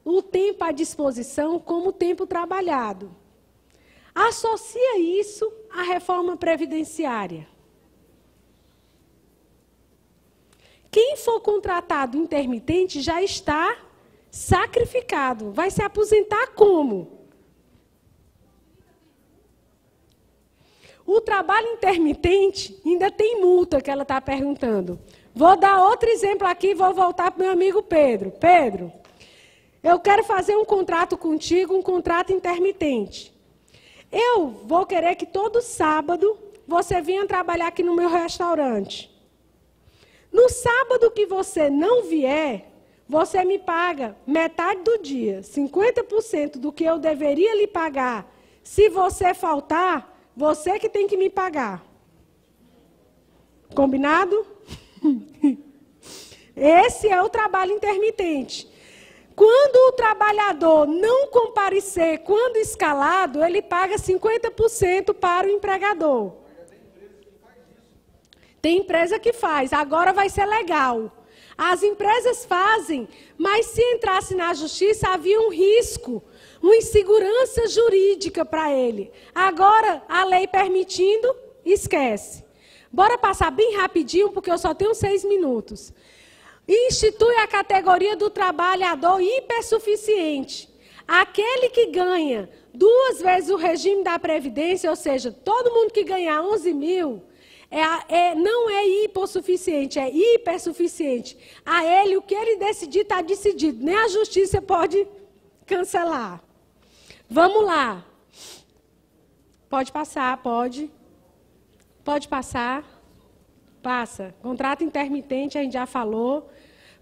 o tempo à disposição como tempo trabalhado. Associa isso à reforma previdenciária. Quem for contratado intermitente já está sacrificado. Vai se aposentar como? O trabalho intermitente ainda tem multa, que ela está perguntando. Vou dar outro exemplo aqui, vou voltar para o meu amigo Pedro. Pedro, eu quero fazer um contrato contigo, um contrato intermitente. Eu vou querer que todo sábado você venha trabalhar aqui no meu restaurante. No sábado que você não vier, você me paga metade do dia, 50% do que eu deveria lhe pagar. Se você faltar, você que tem que me pagar. Combinado? Esse é o trabalho intermitente. Quando o trabalhador não comparecer quando escalado, ele paga 50% para o empregador. Tem empresa que faz. Agora vai ser legal. As empresas fazem, mas se entrasse na justiça, havia um risco, uma insegurança jurídica para ele. Agora, a lei permitindo, esquece. Bora passar bem rapidinho, porque eu só tenho 6 minutos. Institui a categoria do trabalhador hipersuficiente. Aquele que ganha 2 vezes o regime da Previdência, ou seja, todo mundo que ganhar 11 mil, não é hipossuficiente, é hipersuficiente. A ele, o que ele decidir, está decidido. Nem a justiça pode cancelar. Vamos lá. Pode passar, pode. Pode passar. Passa. Contrato intermitente, a gente já falou.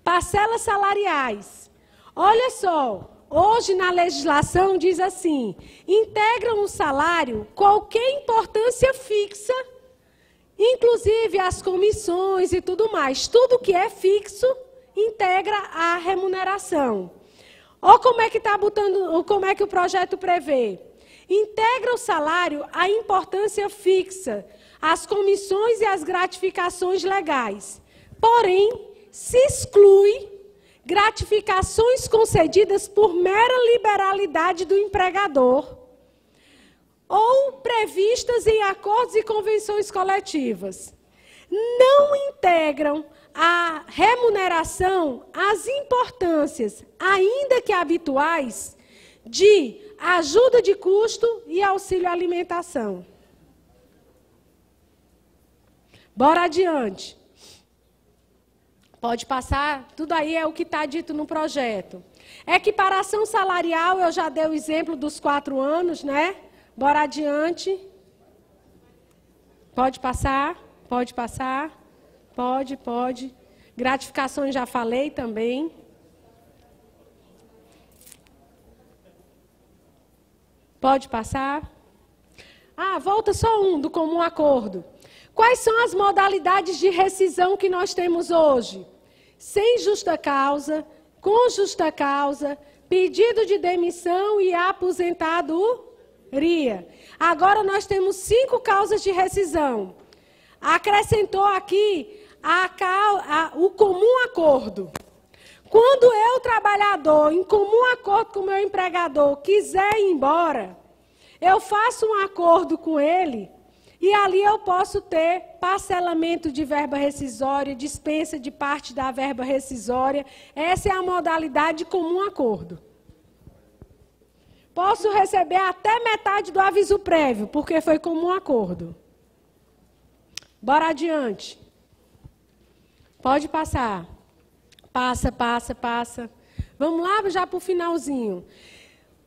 Parcelas salariais. Olha só, hoje na legislação diz assim, integram o salário qualquer importância fixa, inclusive as comissões e tudo mais. Tudo que é fixo integra a remuneração. Olha como é que está botando, como é que o projeto prevê. Integra o salário à importância fixa, as comissões e as gratificações legais. Porém, se exclui gratificações concedidas por mera liberalidade do empregador ou previstas em acordos e convenções coletivas. Não integram a remuneração às importâncias, ainda que habituais, de ajuda de custo e auxílio alimentação. Bora adiante. Pode passar, tudo aí é o que está dito no projeto. Equiparação salarial, eu já dei o exemplo dos 4 anos, né? Bora adiante. Pode passar, pode passar. Pode, pode. Gratificações já falei também. Pode passar. Ah, volta só um do comum acordo. Quais são as modalidades de rescisão que nós temos hoje? Sem justa causa, com justa causa, pedido de demissão e aposentadoria. Agora nós temos 5 causas de rescisão. Acrescentou aqui o comum acordo. Quando eu, trabalhador, em comum acordo com o meu empregador, quiser ir embora, eu faço um acordo com ele e ali eu posso ter parcelamento de verba rescisória, dispensa de parte da verba rescisória. Essa é a modalidade de comum acordo. Posso receber até metade do aviso prévio, porque foi comum acordo. Bora adiante. Pode passar. Passa, passa, passa. Vamos lá já para o finalzinho.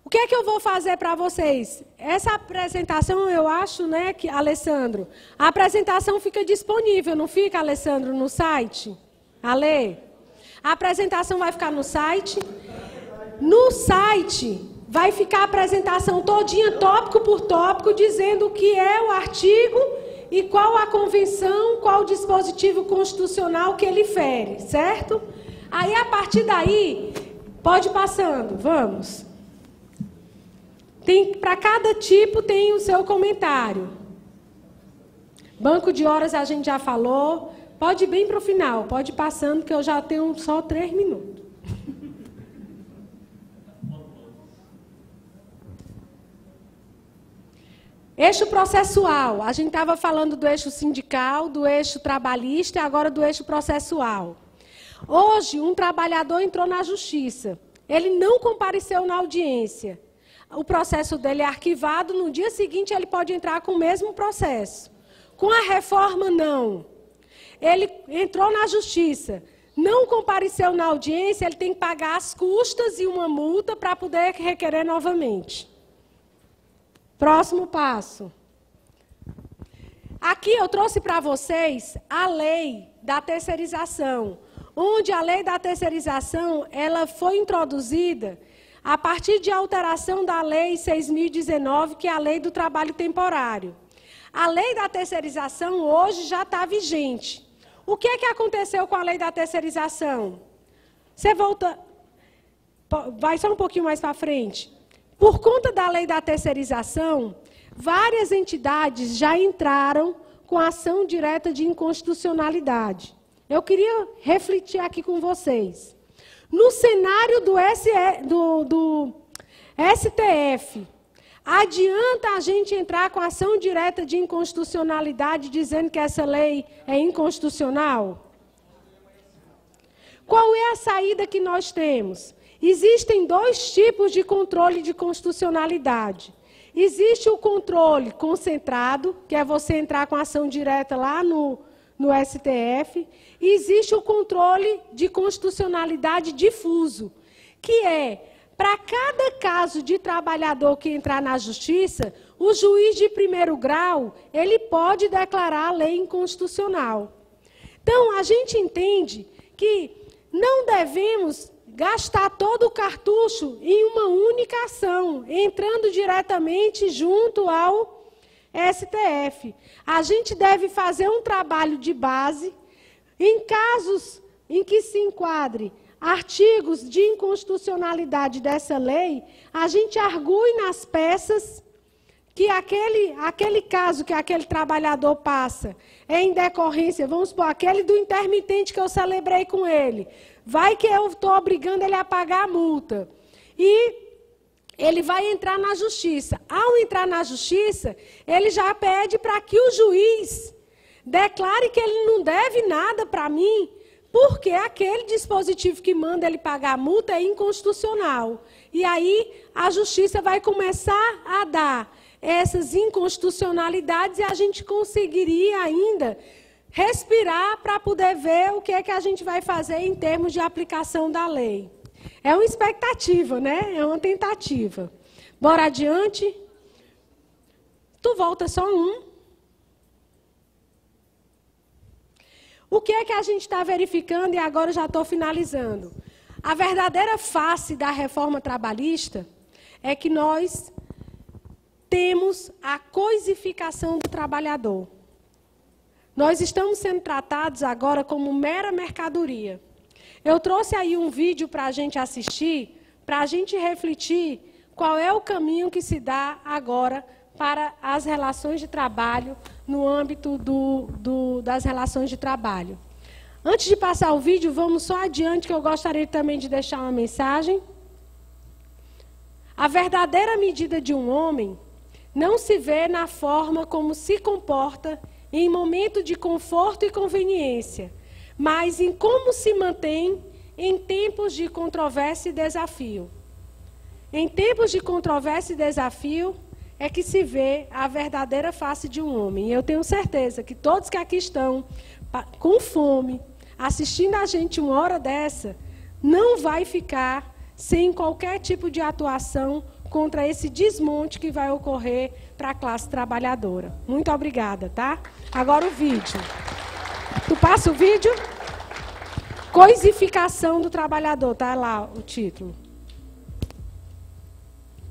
O que é que eu vou fazer para vocês? Essa apresentação, eu acho, né, que, Alessandro, a apresentação fica disponível, não fica, Alessandro, no site? Ale? A apresentação vai ficar no site. No site vai ficar a apresentação todinha, tópico por tópico, dizendo o que é o artigo e qual a convenção, qual o dispositivo constitucional que ele fere, certo? Aí, a partir daí, Pode ir passando, vamos. Para cada tipo tem o seu comentário. Banco de horas a gente já falou. Pode ir bem para o final, pode ir passando, que eu já tenho só 3 minutos. Eixo processual. A gente estava falando do eixo sindical, do eixo trabalhista e agora do eixo processual. Hoje, um trabalhador entrou na justiça. Ele não compareceu na audiência. O processo dele é arquivado, no dia seguinte ele pode entrar com o mesmo processo. Com a reforma, não. Ele entrou na justiça, não compareceu na audiência, ele tem que pagar as custas e uma multa para poder requerer novamente. Próximo passo. Aqui eu trouxe para vocês a lei da terceirização, onde a lei da terceirização ela foi introduzida a partir de alteração da lei 6.019, que é a lei do trabalho temporário. A lei da terceirização hoje já está vigente. O que é que aconteceu com a lei da terceirização? Você volta, vai só um pouquinho mais para frente. Por conta da lei da terceirização, várias entidades já entraram com ação direta de inconstitucionalidade. Eu queria refletir aqui com vocês. No cenário do STF, adianta a gente entrar com ação direta de inconstitucionalidade dizendo que essa lei é inconstitucional? Qual é a saída que nós temos? Existem 2 tipos de controle de constitucionalidade. Existe o controle concentrado, que é você entrar com ação direta lá no STF, e existe o controle de constitucionalidade difuso, que é, para cada caso de trabalhador que entrar na justiça, o juiz de primeiro grau, ele pode declarar a lei inconstitucional. Então, a gente entende que não devemos gastar todo o cartucho em uma única ação, entrando diretamente junto ao STF. A gente deve fazer um trabalho de base. Em casos em que se enquadre artigos de inconstitucionalidade dessa lei, a gente argue nas peças que aquele caso que aquele trabalhador passa é em decorrência, vamos supor, aquele do intermitente que eu celebrei com ele. Vai que eu estou obrigando ele a pagar a multa. E ele vai entrar na justiça. Ao entrar na justiça, ele já pede para que o juiz declare que ele não deve nada para mim, porque aquele dispositivo que manda ele pagar a multa é inconstitucional. E aí a justiça vai começar a dar essas inconstitucionalidades e a gente conseguiria ainda respirar para poder ver o que é que a gente vai fazer em termos de aplicação da lei. É uma expectativa, né? É uma tentativa. Bora adiante. Tu volta só um. O que é que a gente está verificando e agora já estou finalizando? A verdadeira face da reforma trabalhista é que nós temos a coisificação do trabalhador. Nós estamos sendo tratados agora como mera mercadoria. Eu trouxe aí um vídeo para a gente assistir, para a gente refletir qual é o caminho que se dá agora para as relações de trabalho no âmbito das relações de trabalho. Antes de passar o vídeo, vamos só adiante, que eu gostaria também de deixar uma mensagem. A verdadeira medida de um homem não se vê na forma como se comporta em momento de conforto e conveniência, mas em como se mantém em tempos de controvérsia e desafio. Em tempos de controvérsia e desafio é que se vê a verdadeira face de um homem. E eu tenho certeza que todos que aqui estão com fome, assistindo a gente uma hora dessa, não vai ficar sem qualquer tipo de atuação contra esse desmonte que vai ocorrer para a classe trabalhadora. Muito obrigada, tá? Agora o vídeo. Tu passa o vídeo? Coisificação do trabalhador, tá lá o título.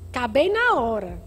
Acabei na hora.